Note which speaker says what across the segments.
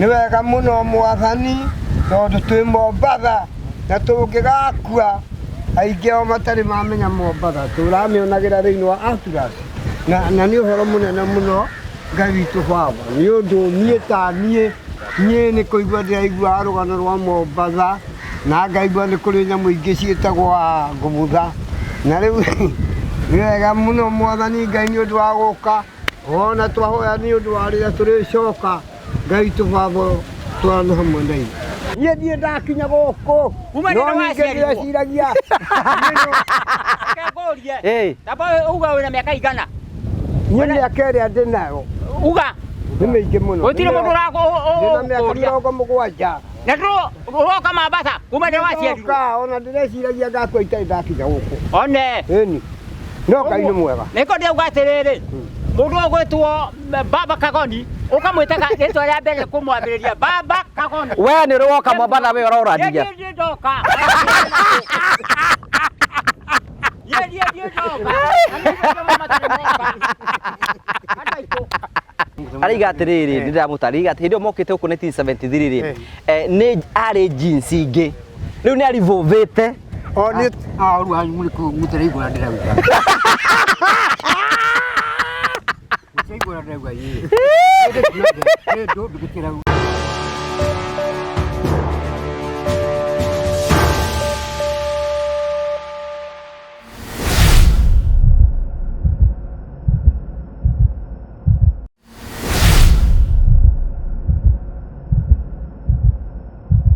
Speaker 1: nĩ wega mũno Mwathani tondũ twĩ Mombatha na tũngĩgakua aingĩ ao matarĩ mamenya Mombatha tũramĩonagĩra thĩinĩ wa Atlas na nĩ ũhoro mũnene mũno Ngai witũ Baba nĩ ũndũ niĩ ta niĩ nĩ kũigua ndĩraigua rũgano rwa Mombatha na ngaigua nĩ kũrĩ nyamũ ingĩ ciĩtagwo ngũbũtha na rĩu nĩ wega mũno Mwathani Ngai nĩ ũndũ wa gũka ona twahoya nĩ ũndũ wa rĩrĩa tũrĩcoka Ngai witũ Baba twana hamwe na inyuĩ niĩ ndakinya gũkũ no ningĩ ndĩreciragia
Speaker 2: Hey, tapa uga wĩna mĩaka igana?
Speaker 1: Niĩ mĩaka ĩrĩa ndĩ nayo
Speaker 2: uga
Speaker 1: nĩ mĩingĩ mũno
Speaker 2: gũtirĩ mũndũ
Speaker 1: ndĩna mĩaka 70
Speaker 2: na ũroka Mombatha kuma ndĩ waciarirwo
Speaker 1: ona ndĩreciragia ngakua itarĩ ndakinya gũkũ
Speaker 2: one
Speaker 1: ĩni no Ngai nĩ mwega
Speaker 2: nĩko ndĩuga atĩrĩrĩ mũndũ ũgwĩtwo Baba Kagoni ũkamwĩtaga rĩtwa rĩa mbere kũmwambĩrĩria Baba Kagoni
Speaker 3: we nĩ ũroka Mombatha we ũroradia
Speaker 2: Ndiye ndoka
Speaker 3: ariga atiriri ndiramutariga ati ndio mokite huko 1973 ni ari jeans ingi riu ni arivovete
Speaker 1: oni ru hanyu muri mutereigura ndirauga mutereigura ndirauga yeye ndo ndikira.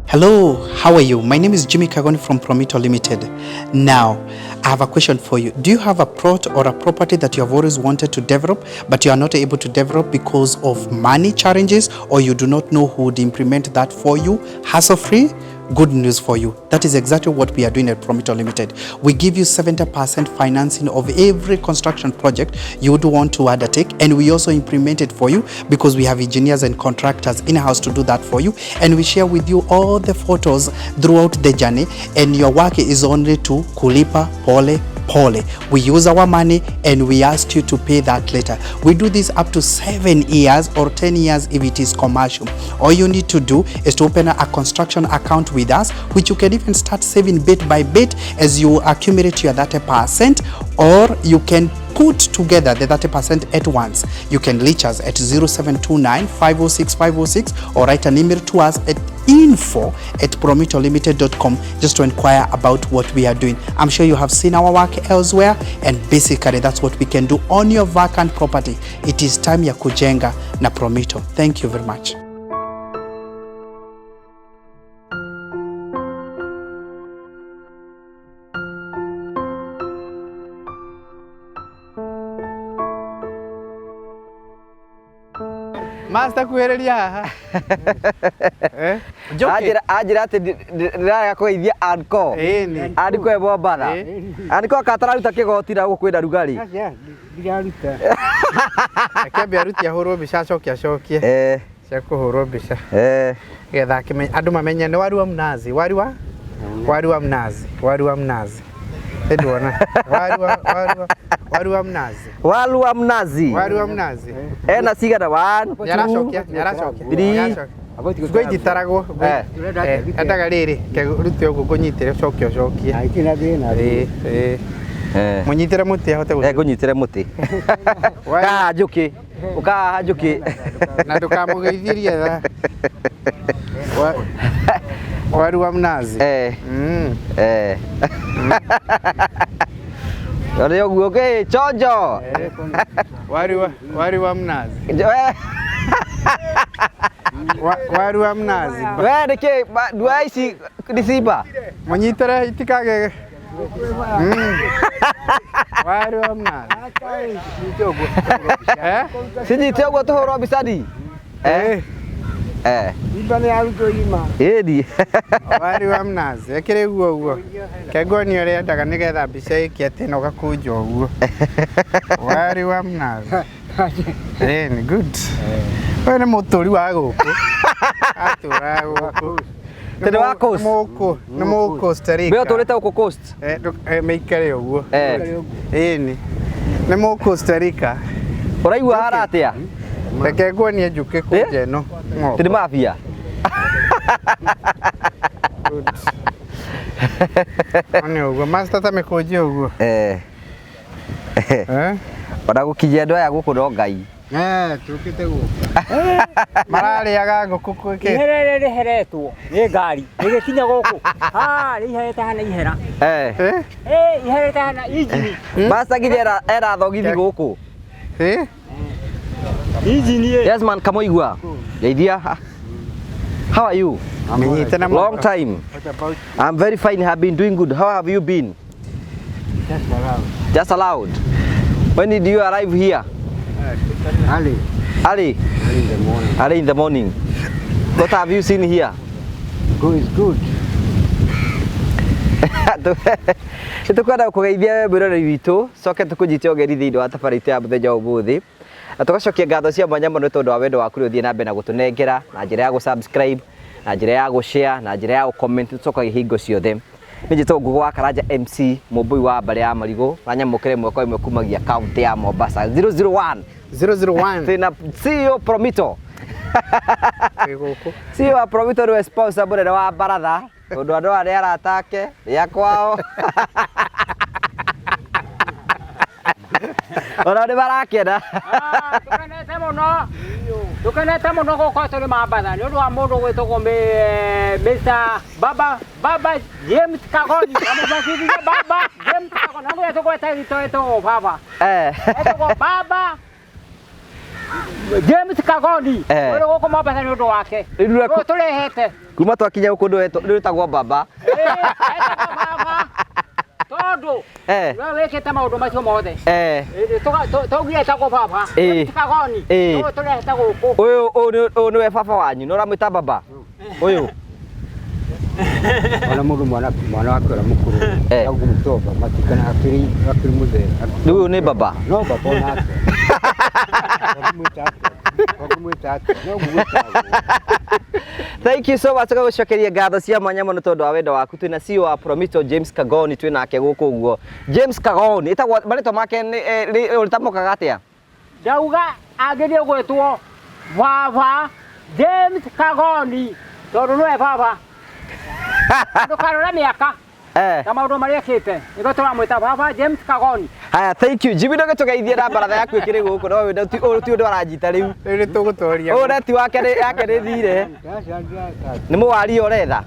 Speaker 4: Hello, how are you? My name is Jimmy Kagoni from Promito Limited. Now, I have a question for you. Do you have a plot or a property that you have always wanted to develop, but you are not able to develop because of money challenges, or you do not know who would implement that for you, hassle-free? Good news for you. That is exactly what we are doing at Promito Limited. We give you 70% financing of every construction project you would want to undertake, and we also implement it for you because we have engineers and contractors in-house to do that for you, and we share with you all the photos throughout the journey, and your work is only to kulipa pole pole. We use our money and we ask you to pay that later. We do this up to 7 years or 10 years if it is commercial. All you need to do is to open a construction account with us, which you can even start saving bit by bit as you accumulate your 30%, or you can put together the 30% at once. You can reach us at 0729 506 506 or write an email to us at info@promitolimited.com just to inquire about what we are doing. I'm sure you have seen our work elsewhere, and basically that's what we can do on your vacant property. It is time ya kujenga na Promito. Thank you very much.
Speaker 5: Master kuhereria haha.
Speaker 3: Ajira ati ndiraga kugeithia Anko. Anko e Mombatha. Anko katararuta kigotira gukwenda rugari.
Speaker 1: Ndiraruta.
Speaker 5: Akĩambia aruti ahũrwo mbica acokie. Cia kũhũrwo mbica. Getha andũ mamenye nĩ waru wa mnazi. Waru wa mnazi. Ndona. Waru wa mnazi.
Speaker 3: Waru wa mnazi. Ena cigana 1 2 3
Speaker 5: Gũitaragwo. Endaga rĩrĩ rute ũguo kũnyitĩre cokie. Mũnyitĩre mũtĩ ahote gũthiĩ.
Speaker 3: Ngũnyitĩre mũtĩ. Kaha njũkĩ. Ukaha njũkĩ.
Speaker 5: Na ndũkamũgeithĩrie tha. Waru wa mnazi.
Speaker 3: Ore ũguo ke chonjo.
Speaker 5: Waru wa mnazi. Waru wa mnazi.
Speaker 3: We ndike ndua ici ndiciba.
Speaker 5: Mũnyitĩre itikage. Waru wa mnazi.
Speaker 3: Sinyite ũguo tũhũrwo mbica ndi.
Speaker 1: Ibane aruto ima.
Speaker 3: Edi.
Speaker 5: Waru wa mnazi. Ekire uguo. Kegoni ũrĩa endaga nĩgetha mbica ĩkĩ atĩ no gakunja ũguo. Waru wa mnazi. Ni good. We nĩ mũtũri wa gũkũ. Atũra gũkũ.
Speaker 3: Tene wa coast.
Speaker 5: Nĩ mũkũ Costa Rica.
Speaker 3: Be ũtũrĩte gũkũ coast.
Speaker 5: Meikare ũguo. Ni. Nĩ mũkũ Costa Rica.
Speaker 3: Ũraigua hara atĩa?
Speaker 5: Reke nguonie njũkĩ kũnja ĩno.
Speaker 3: Tiri mafia.
Speaker 5: Oni ũguo master ta mĩkũnji ũguo.
Speaker 3: Ona gũkinyia andũ aya gũkũ no Ngai.
Speaker 1: Tũkĩte gũkũ.
Speaker 5: Mararĩaga ngũkũ kwĩkĩ.
Speaker 2: Ihere rĩheretwo nĩ ngari. Rĩgĩkinya gũkũ. Nĩ iherete hana ihera. Iherete hana injini.
Speaker 3: Master Gideon era thogithi gũkũ.
Speaker 2: Injini.
Speaker 3: Yes man, kama igua. Geithia. How are you? Long time. I'm very fine. Have been doing good. How have you been? Just allowed. When did you arrive here?
Speaker 1: Early.
Speaker 3: Early. Early in the morning. What have you seen here?
Speaker 1: Good is good.
Speaker 3: Tukwenda kugeithia mwiroreri witũ coke tukũnyite ũgeni thĩinĩ wa tabarĩra ya mũthenya ũmũthĩ. Na tugacokia ngatho cia mwanya mũno tondũ wa wendo waku ũthiĩ na mbere na gũtũnengera na njĩra ya gũ-subscribe, na njĩra ya gũ-share, na njĩra ya gũ-comment tũcokagia hingo ciothe. Nĩ njĩtwo Ngũgũ wa Karanja MC mũmbui wa mbere ya marigũ na nyamũkĩre mwaka ĩmwe kumagia kaunti ya Mombasa 001 Tena CEO Promito. CEO Promito nĩwe sponsor mũnene wa baratha tondũ andũ arĩa aratake rĩa kwao. Ona nĩ barakena.
Speaker 2: Tukenete mũno gũkorwo tũrĩ mambatha nĩ ũndũ wa mũndũ gwĩtagwo Mr. Baba James Kagoni. Baba James Kagoni. Nĩ gwĩtagwo etagwo Baba. Etagwo Baba James Kagoni. Ũrĩ gũkũ mambatha nĩ ũndũ wake. Tũrehete.
Speaker 3: Kuma twakinya gũkũ ndũ wĩtagwo Baba.
Speaker 2: Etagwo Baba. Todo. Wewe wĩkĩte maũndũ macio mothe. Tũgire etagwo Baba. Kagoni. Tũrehete gũkũ.
Speaker 3: Ũyũ nĩwe baba wanyu nĩ ũramwĩta Baba. Ũyũ.
Speaker 1: Ona mũndũ mwana wake ũrĩa mũkũrũ. Agũ mũtoba matikana akiri mũthee.
Speaker 3: Rĩu ũyũ nĩ Baba.
Speaker 1: No Baba onake.
Speaker 3: Thank you so much gũcokeria ngatho cia mwanya mũno tondũ wa wendo waku. Twĩna CEO wa Promito James Kagoni twĩnake gũkũ ũguo. James Kagoni etagwo marĩtwa make ũrĩtamũkaga atĩa?
Speaker 2: Ndauga agĩrĩe gwĩtwo Baba James Kagoni tondũ nĩwe Baba. Ndũkarora mĩaka. Na maũndũ marĩa ekĩte nĩguo tũramwĩta Baba James Kagoni.
Speaker 3: Haya, thank you. Jimmy ndũgĩtũgeithie na baratha yaku ĩkĩrĩ gũkũ no ũyũ ti ũndũ aranyita rĩu.
Speaker 5: Rĩu tũgũtooria.
Speaker 3: Ũyũ neti wake yake nĩ thire. Nĩ mũwaria ũretha.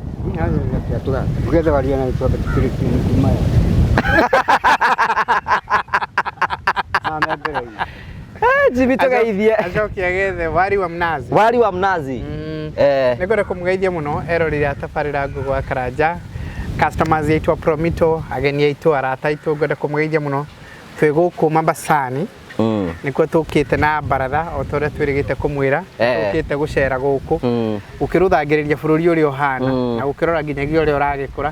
Speaker 1: Ũgetha waria na twambe tũkĩrĩ kimaya.
Speaker 3: Jimmy tũgeithie.
Speaker 5: Acokia gethe wari wa mnazi.
Speaker 3: Wari wa mnazi.
Speaker 5: Nĩngwenda kũmũgeithia mũno erorire tabarĩra Ngũgũ wa Karanja. Customers aitwa Promito, ageni aitũ, arata aitũ, ngwenda kũmũgeithia mũno. Twĩ gũkũ Mombasani. Nĩkuo tũkĩte na baratha o ta ũrĩa twĩrĩgĩte kũmwĩra. Tũkĩte gũcera gũkũ. Ũkĩrũthangĩrĩria bũrũri ũrĩa ũhana na ũkĩrora nginyagia ũrĩa ũragĩkũra.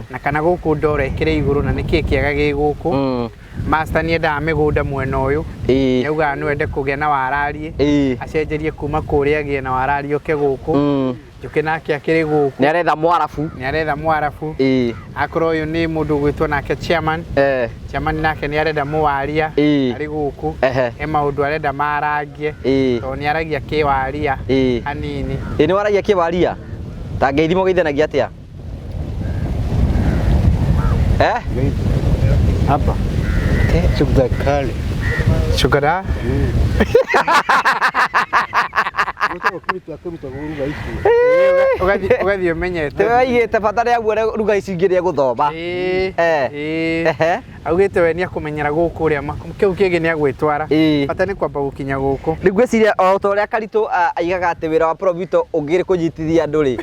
Speaker 5: Na kana gũkũ ndora ĩkĩrĩ igũrũ na nĩkĩĩ kĩega gĩ gũkũ. Master nĩ endaga mĩgũnda mwena ũyũ. Nĩaugaga no ende kũgĩa na wararie. Acenjerie kuma kũrĩa agĩe na wararie ũke gũkũ. Njũkĩ nake akĩrĩ gũkũ.
Speaker 3: Nĩ aretha Mwarabu.
Speaker 5: Nĩ aretha Mwarabu. Akorwo ũyũ nĩ mũndũ gwĩtwo nake chairman. Chairman nake nĩ arenda mũwaria. Arĩ gũkũ. He maũndũ arenda marangie. Tondũ nĩ aragia kĩwaria hanini.
Speaker 3: Nĩ waragia kĩwaria? Ta ngeithimo geithanagia atĩa?
Speaker 1: Hapa. Sugar kali.
Speaker 5: Sugar? Ugathiĩ ũmenyete.
Speaker 3: Waigĩte bata nĩ aguo ruga ici ingĩ nĩ egũthoma.
Speaker 5: Augĩte we nĩ akũmenyera gũkũ ũrĩa kĩu kĩngĩ nĩ agwĩtwara. Bata nĩ kwamba gũkinya gũkũ.
Speaker 3: Rĩu ngwĩciria o ta ũrĩa Karitũ aigaga atĩ wĩra wa Promito ũngĩrĩ kũnyitithia andũ rĩ.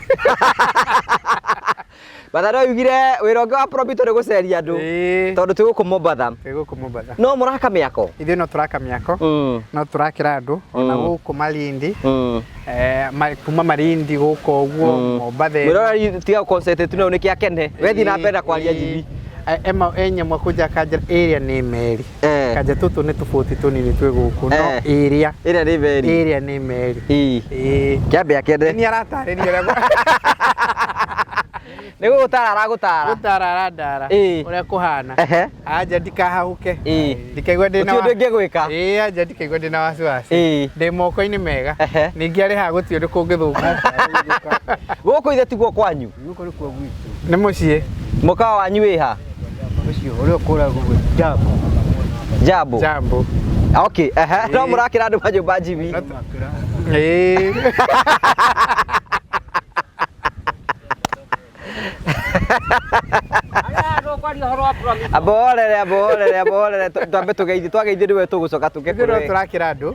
Speaker 3: Bata no yugire wĩra ũngĩ wa Promito nĩ gũceria andũ tondũ twĩ gũkũ Mombasa. No mũraka mĩako?
Speaker 5: Ithuĩ no tũraka mĩako, no tũrakĩra andũ na gũkũ Malindi. Kuma Malindi gũkũ ũguo Mombasa.
Speaker 3: Wĩra tiga concentrate no nĩkĩ akene. Wethi na mbere na kwaria Jimmy.
Speaker 5: Nyamũ kũnja kanja area nĩ meri. Kanja tũtũ nĩ tũbũti tũnini twĩ gũkũ no area.
Speaker 3: Area nĩ meri.
Speaker 5: Area nĩ meri.
Speaker 3: Kĩambia kĩende.
Speaker 5: Nĩ aratarĩria ũrĩa
Speaker 3: Nĩguo gũtara aragũtara.
Speaker 5: Gũtara arandara. Ũrĩa kũhana. Anja ndikahahuke. Ndikaigua ndĩna.
Speaker 3: Gũtirĩ ũndũ ũngĩgwĩka.
Speaker 5: Anja ndikaigua ndĩna wasiwasi. Ndĩ moko-inĩ mega. Ningĩ arĩ haha gũtirĩ ũndũ kũngĩthũka.
Speaker 3: Gũkũ ithe tiguo kwanyu.
Speaker 1: Gũkũ nĩ kuo gwitũ.
Speaker 5: Nĩ mũciĩ.
Speaker 3: Mũkawa wanyu wĩ ha?
Speaker 1: Ũcio ũrĩa ũkoragwo Jambo.
Speaker 3: Jambo.
Speaker 5: Jambo.
Speaker 3: Okay, no mũrakĩra andũ manyũmba Jimmy. Aborere twambe tũgeithie twageithie nĩwe tũgũcoka tũgĩkũrũe.
Speaker 5: Tũrakĩra andũ.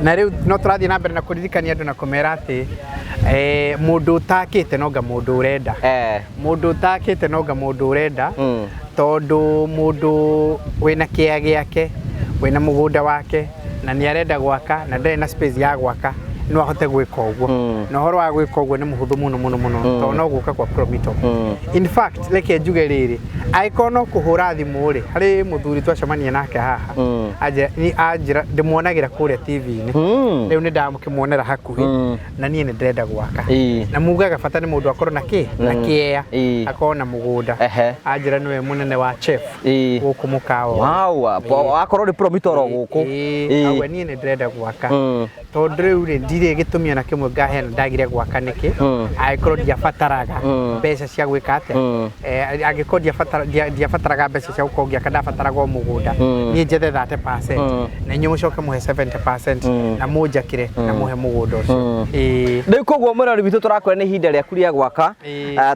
Speaker 5: Na rĩu no tũrathiĩ na mbere na kũririkania andũ na kũmera atĩ mũndũ ũtakĩte nonga mũndũ ũrenda. Mũndũ ũtakĩte nonga mũndũ ũrenda tondũ mũndũ wĩna kĩea gĩake wĩna mũgũnda wake na nĩ arenda gwaka na ndarĩ na space ya gwaka no ahote gwĩka ũguo. Na ũhoro wa gwĩka ũguo nĩ mũhũthũ mũno tondũ no gũka kwa Promito. In fact reke njuge rĩrĩ angĩkorwo no kũhũra thimũ rĩ harĩ mũthuri twacemania nake haha anjĩra ndĩmuonagĩra kũrĩa TV-inĩ rĩu nĩ ndamũkĩmuonera hakuhĩ na niĩ nĩ ndĩrenda gwaka na mugaga bata nĩ mũndũ akorwo na kĩea akorwo na mũgũnda. Anjĩra nĩwe mũnene wa chef gũkũ mũkawa
Speaker 3: akorwo nĩ Promito ro gũkũ.
Speaker 5: Auga niĩ nĩ ndĩrenda gwaka tondũ rĩu rĩ ndirĩ gĩtũmi ona kĩmwe ngahena ndagire gwaka nĩkĩ angĩkorwo ndiabataraga mbeca cia gwĩka atĩa angĩkorwo ndiabataraga mbeca cia gũkorwo ngĩaka ndabataraga o mũgũnda niĩ njethe 30% na inyuĩ mũcoke mũhe 70% na mũnjakĩre na mũhe mũgũnda ũcio.
Speaker 3: Rĩu koguo mũrori witũ tũrakwĩra nĩ ihinda rĩaku rĩa gwaka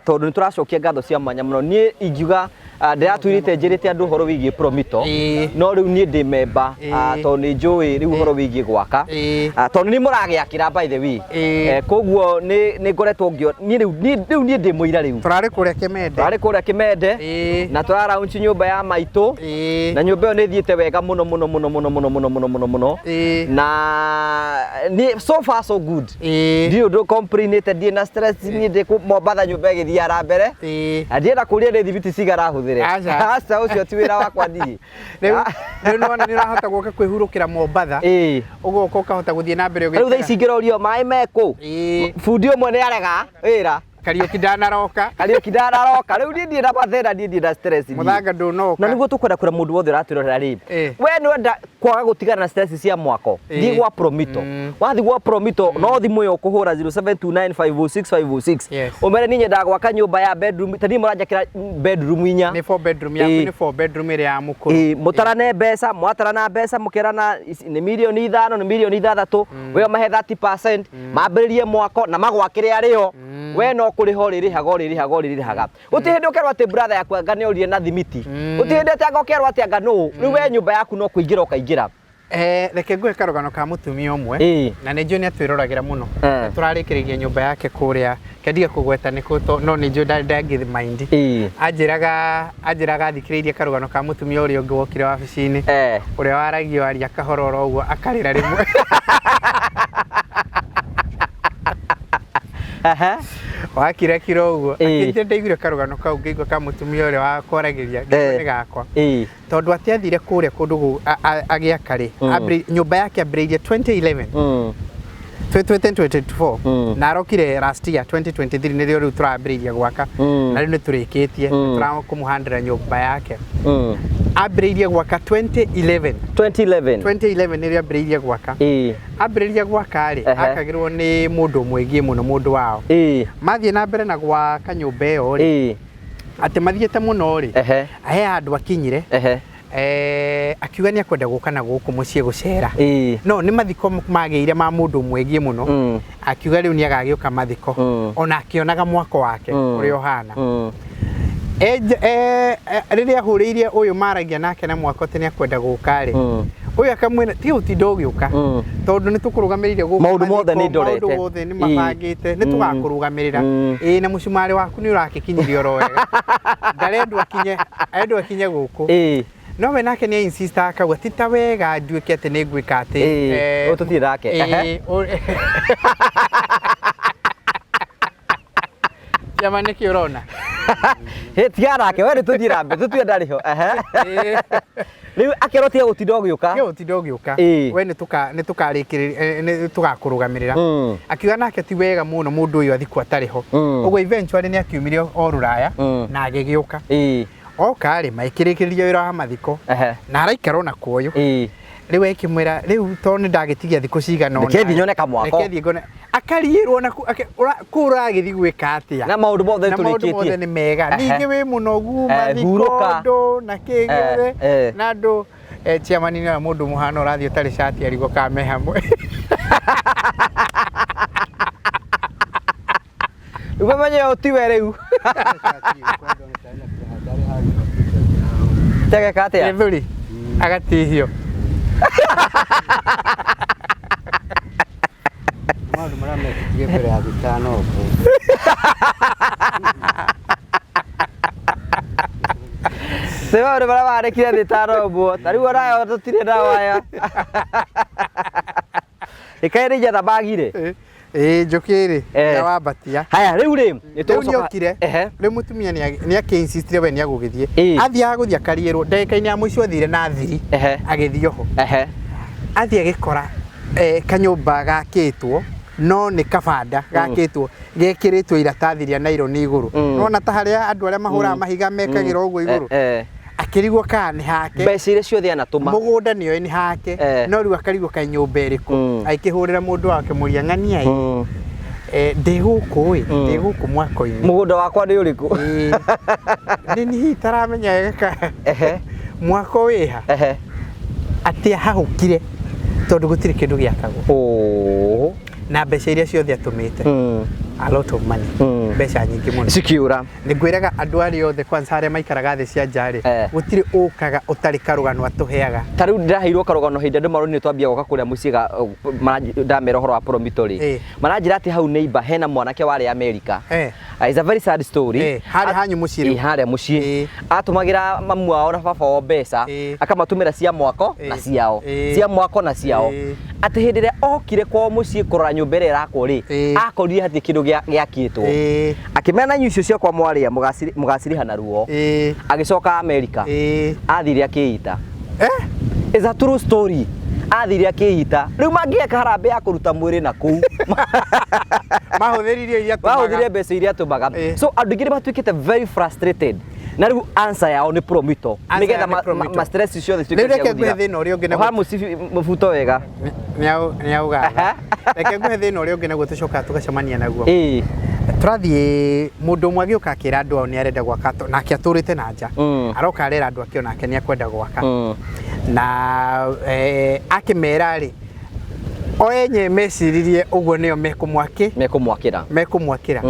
Speaker 3: tondũ nĩ tũracokia ngatho cia mwanya mũno. Niĩ ingiuga ndiratwĩrĩte njĩrĩte andũ ũhoro wĩgiĩ Promito no rĩu niĩ ndĩ memba tondũ nĩ njũĩ rĩu ũhoro wĩgiĩ gwaka tondũ nĩ mũragĩakĩra by the way. Koguo nĩ ngoretwo ngĩo rĩu niĩ ndĩ mũira rĩu
Speaker 5: tũrarĩ kũrĩa Kĩmende
Speaker 3: na tũraraunchi nyũmba ya maitũ na nyũmba ĩyo nĩ ĩthiĩte wega mũno na so far so good. Ndirĩ ũndũ complainĩte ndirĩ na stress niĩ ndĩ Mombatha nyũmba ĩgĩthiara mbere ndienda kũria nĩ thibiti cigara hũthĩre. Aca ũcio ti wĩra wakwa ndirĩ.
Speaker 5: Rĩu nĩwona nĩ ũrahota gũka kwĩhurũkĩra Mombatha ũgoka ũkahota gũthiĩ na mbere.
Speaker 3: Rĩu thaa ici ingĩrorio maĩ mekũ bundi ũmwe nĩ arega wĩra
Speaker 5: Kariuki ndanaroka
Speaker 3: rĩu niĩ ndirĩ na mathĩna niĩ ndirĩ na stress
Speaker 5: mũthanga ndũnoka
Speaker 3: na nĩguo tũkwenda kwĩra mũndũ wothe ũratwĩrora rĩ we nĩwenda kwaga gũtigana na stress cia mwako thiĩ gwa Promito. Wathiĩ gwa Promito no thimũ ĩyo ũkũhũra 0729506506 ũmere niĩ nyendaga gwaka nyũmba ya bedroom ta niĩ mũranjakĩra bedroom 4
Speaker 5: nĩ 4 bedroom yaku nĩ 4 bedroom ĩrĩa ya mũkũrũ
Speaker 3: mũtarane mbeca mwatarana mbeca mũkĩrana nĩ mirioni 5 nĩ mirioni 6 we mahe 30% mambĩrĩrie mwako na magwakĩre arĩo we no kũrĩho rĩrĩhaga gũtirĩ hĩndĩ ũkerwo atĩ brother yaku anga nĩ ũrire na thimiti gũtirĩ hĩndĩ anga ũkerwo atĩ anga no rĩu we nyũmba yaku no kũingĩra ũkaingĩra.
Speaker 5: Reke ngũhe karũgano ka mũtumia ũmwe na nĩ njũĩ nĩ atwĩroragĩra mũno tũrarĩkĩrĩria nyũmba yake kũrĩa kendiga kũgweta nĩkũ no nĩ njũĩ ndangĩthi mind anjĩraga athikĩrĩirie karũgano ka mũtumia ũrĩa ũngĩ wokire wabici-inĩ ũrĩa waragio aria kahororo ũguo akarĩra rĩmwe wakira kiro ũguo akĩnjĩra ndaiguire karũgano kau ngĩigua ka mũtumia ũrĩa wa kwaragĩria nĩ gakwa tondũ atĩ athire kũrĩa kũndũ agĩaka rĩ nyũmba yake ambĩrĩirie 2024 na arokire last year 2023 nĩrĩo rĩu tũrambĩrĩirie gwaka na rĩu nĩ tũrĩkĩtie tũrakũmũhandĩra nyũmba yake ambĩrĩirie gwaka 2011 nĩrĩo ambĩrĩirie gwaka ambĩrĩirie gwaka rĩ akagĩrwo nĩ mũndũ mwĩgie mũno mũndũ wao mathiĩ na mbere na gwaka nyũmba ĩyo rĩ atĩ mathiĩte mũno rĩ he handũ akinyire akiuga nĩ akwenda gũka na gũkũ mũciĩ gũcera no nĩ mathiko magĩire ma mũndũ mwĩgie mũno akiuga rĩu nĩ agagĩũka mathiko ona akĩonaga mwako wake ũrĩa ũhana rĩrĩa ahũrĩirie ũyũ maragia nake na mwako atĩ nĩ akwenda gũka rĩ ũyũ akamwĩra tiga ũtinda ũgĩũka tondũ nĩ tũkũrũgamĩrĩire gũkũ
Speaker 3: maũndũ mothe nĩ ndorete
Speaker 5: maũndũ mothe nĩ mabangĩte nĩ tũgakũrũgamĩrĩra na mũcumarĩ waku nĩ ũrakĩkinyĩria oro wega ndarendwo akinye gũkũ no we nake nĩ insist akauga ti ta wega nduĩke atĩ nĩ ngwĩka atĩ
Speaker 3: ũtũthiĩ nake
Speaker 5: Jama nĩkĩ ũrona
Speaker 3: tiga nake we nĩ tũthiĩ rambe tũtue ndarĩ ho Riu akerotia gutinda ugiuka.
Speaker 5: Yo ti dogiuka. We ni tukarikirira ni tugakurugamirira. Akiuga nake ti wega muno mundu uyu athiku atariho. Ugo eventually ni akiumire o Ruraya na agigiuka. Oka ri maikirikiririo wira wa mathiko. Na araikara na kuoyo. Riu ekimwira riu toni ndagitigia thiku cigana ona.
Speaker 3: Kethi nyone kamwako.
Speaker 5: Kethi ngone akariyirwo na kura githi gwika atia.
Speaker 3: Na maundu mothe turikitie. Na maundu mothe
Speaker 5: ni mega. Ningi wi munogu mathiko na kigere na andu chairman ni mundu muhano rathio tari shati arigo kame hamwe.
Speaker 3: Umemanya otiwe riu. Tege kate.
Speaker 5: Ethuri agatihio.
Speaker 1: Maundu maria mekitige mbere ya thitano oku.
Speaker 3: Sewa ore bara barekire thitano obu. Tariu ora tutire dawa ya. Ikaire jatha bagire.
Speaker 5: Njukiri ya wabatia.
Speaker 3: Haya riu ri
Speaker 5: nitugucoka riu mutumia ni akinsistire we ni agugithie athia guthia karierwo ndeka-ini ya muico thire na thiri agithio ho athia gikora kanyumba gakitwo no ni kabanda gakitwo gekiritwo iratathi ria naironi iguru nona ta haria andu aria mahura mahiga mekagira uguo iguru akirigwo ka ni hake
Speaker 3: mbeca iria ciothe anatuma
Speaker 5: mugunda niyo ni hake no riu akarigwo ka nyumba iriku aikihurira mundu wake muria ng'ania ndiguku mwako-ini
Speaker 3: mugunda wakwa ni uriku
Speaker 5: ni hitaramenya wega mwako wiha atia hahukire tondu gutiri kindu giakagwo na mbeca iria ciothe atumite a lot of money mbeca nyingi muno
Speaker 3: sikiura
Speaker 5: nigwiraga andu ari othe kwanza haria maikaraga thi cia njari gutiri ukaga utari karugano atuheaga
Speaker 3: tariu ndiraheirwo karugano hindi andu maroni twambia goka kuria muciga ndamera horo wa Promitori maranjira ati hau neighbor hena mwanake wari America is a very sad story
Speaker 5: hari hanyu muciri
Speaker 3: hari muci atumagira mamu wao na baba wao mbeca akamatumira cia mwako na ciao cia mwako na ciao ati hindi ria okire kwa muci kurora nyumba ira irakwo ri akorire hati kindu giakitwo akimena nyucio cia kwa mwaria mugaciriha na ruo agicoka America athire akiita is a true story athire akiita riu mangieka harambe ya kuruta mwiri na kuu mahudhirie mbeca iria tumaga so andu ingĩ batuikite very frustrated na riu answer yao ni Promito nigetha ma stress ciothe
Speaker 5: tuike cia thina uria ungi
Speaker 3: na mubuto wega
Speaker 5: ni auga reke nguhe thina uria ungi na gutucoka tugacemania naguo turathie mundu umwe agiuka akira andu ao ni arenda gwaka nake aturite na nja aroka arera andu akio nake ni akwenda gwaka na akimera ri oenye mesiririe uguo nio mekumwakira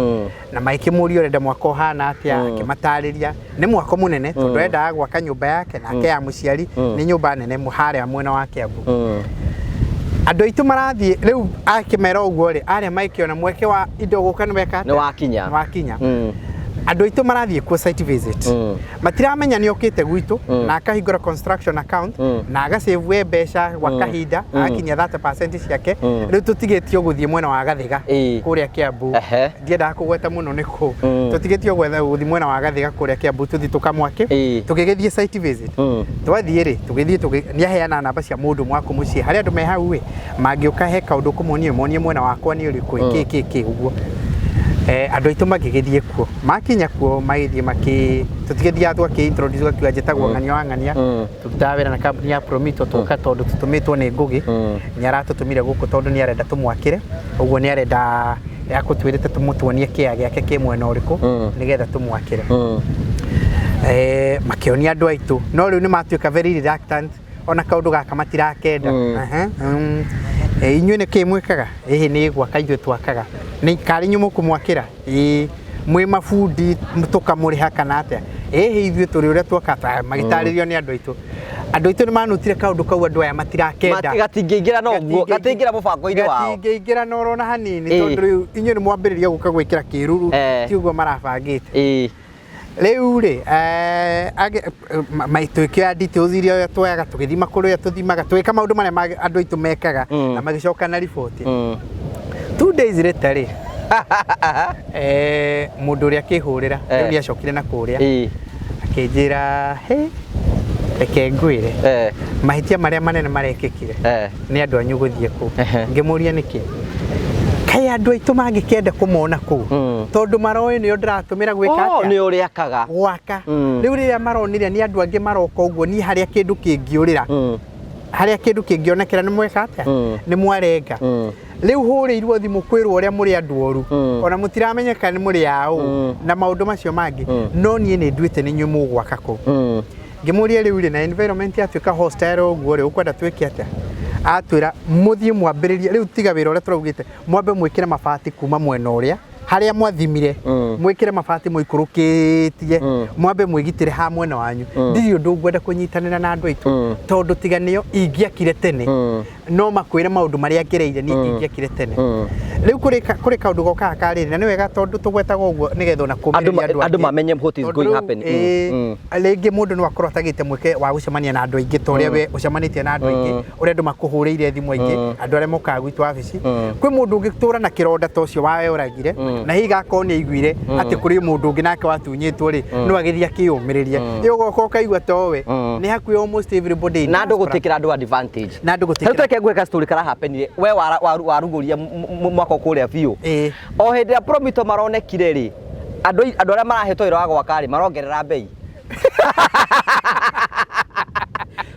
Speaker 5: na maikimurio renda mwako hana atia akimatariria ni mwako munene tondu enda gwaka nyumba yake nake ya muciari ni nyumba nene muhare mwena wa Kiambu andu aitu marathie riu akimera uguo ri aria maikiona mweke wa indo guka ni weka
Speaker 3: ni wakinya
Speaker 5: andu aitu marathie ku site visit matiramenya ni okite gwitu na akahingura construction account na agasave mbeca gwa kahinda akinya 30% ciake riu tutigetio guthie mwena wa Gathiga kuria Kiambu ndiendaga kugweta muno niku tutigetio guthie mwena wa Gathiga kuria Kiambu tuthi tukamwake tukigethie site visit twathie ri tugithie ni aheana namba cia mundu mwako mucie haria andu me hau we mangiuka he kaundu kumonie mwena wakwa ni uriku iki uguo andu aitu magigithie kuo makinya kuo magithie tutigethia atu introduce akiwa jetagwo ng'ania tutawira na company ya Promito tuka tondu tutumitwo ni Ngugi ni aratutumire guku tondu ni arenda tumwakire uguo ni arenda yakutwirite tumutwonie kia giake ki mwena uriku nigetha tumwakire makionia andu aitu no riu ni matuika very reluctant ona kaundu gaka matirakenda inyuĩ nĩ kĩ mwĩkaga nĩ gwaka ithuĩ twakaga nĩ karĩ nyumu kumwakĩra mwĩ mabundi tũkamũrĩha kana atĩa ithuĩ tũrĩ ũrĩa twaka magitarĩrio nĩ andũ aitũ nĩ manutire kaũndũ kau andũ aya matirakenda
Speaker 3: gatingĩingĩra no guo gatingĩingĩra mũbango-inĩ wao
Speaker 5: gatingĩingĩra no rona hanini tondũ rĩu inyuĩ nĩ mwambĩrĩria gũka gwĩkĩra kĩruru ti ũguo marabangĩte riu ri maitwikio ya details iria twayaga tugithima kuria tuthimaga twika maundu maria andu aitu mekaga na magicoka na report 2 days later ri mundu ria kihurira riu ni acokire na kuria akinjira reke ngwire mahitia maria manene marekekire ni andu anyu guthie ku ngimuria niki kai andu aitu mangikenda kumona ku tondu maroi ni ndiratumira gwika atia
Speaker 3: ni uri akaga
Speaker 5: gwaka riu riria maronire ni andu angi maroka uguo ni haria kindu kingiurira haria kindu kingionekera ni mweka atia ni mwarenga riu huriirwo thimu kwirwo uria muri andu oru ona mutiramenyeka ni muri ao na maundu macio mangi no nie ni nduite ni nyu mugwaka ku ngimuria riu ri na environment atuika hostile uguo ri ukwenda twike atia atwira muthie mwambiriria riu tiga wira uria turaugite mwambe mwikire mabati kuma mwena uria haria mwathimire mwikire mabati muikurukitie mwambe mwigitire ha mwena wanyu ndiri undu ngwenda kunyitanira na andu aitu tondu tiganio ingiakire tene no makwire maundu maria ngereire ni ingiakire tene riu kuri kaundu goka kariri na ni wega tondu tugwetaga uguo nigetha na kumiria
Speaker 3: andu mamenye what is going happen
Speaker 5: alingi mundu no akorwo tagite mweke wa gucemania na andu aingi toria we ucemanitie na andu aingi uria andu makuhuriire thimu aingi andu aria moka gwitu wabici kwi mundu ungitura na kironda tocio wawe uragire na higa koni aiguire ati kuri mundu ungi nake watunyitwo ri no agithia kiyumiriria iyo goko kaigwa towe ni hakui almost everybody
Speaker 3: na andu gutikira andu advantage
Speaker 5: na andu gutikira
Speaker 3: tweke gweka story kara happenire we waruguria mwako kuria biu o hindi ya promito maronekire ri andu aria marahetwo ira wa gwaka ri marongerera bei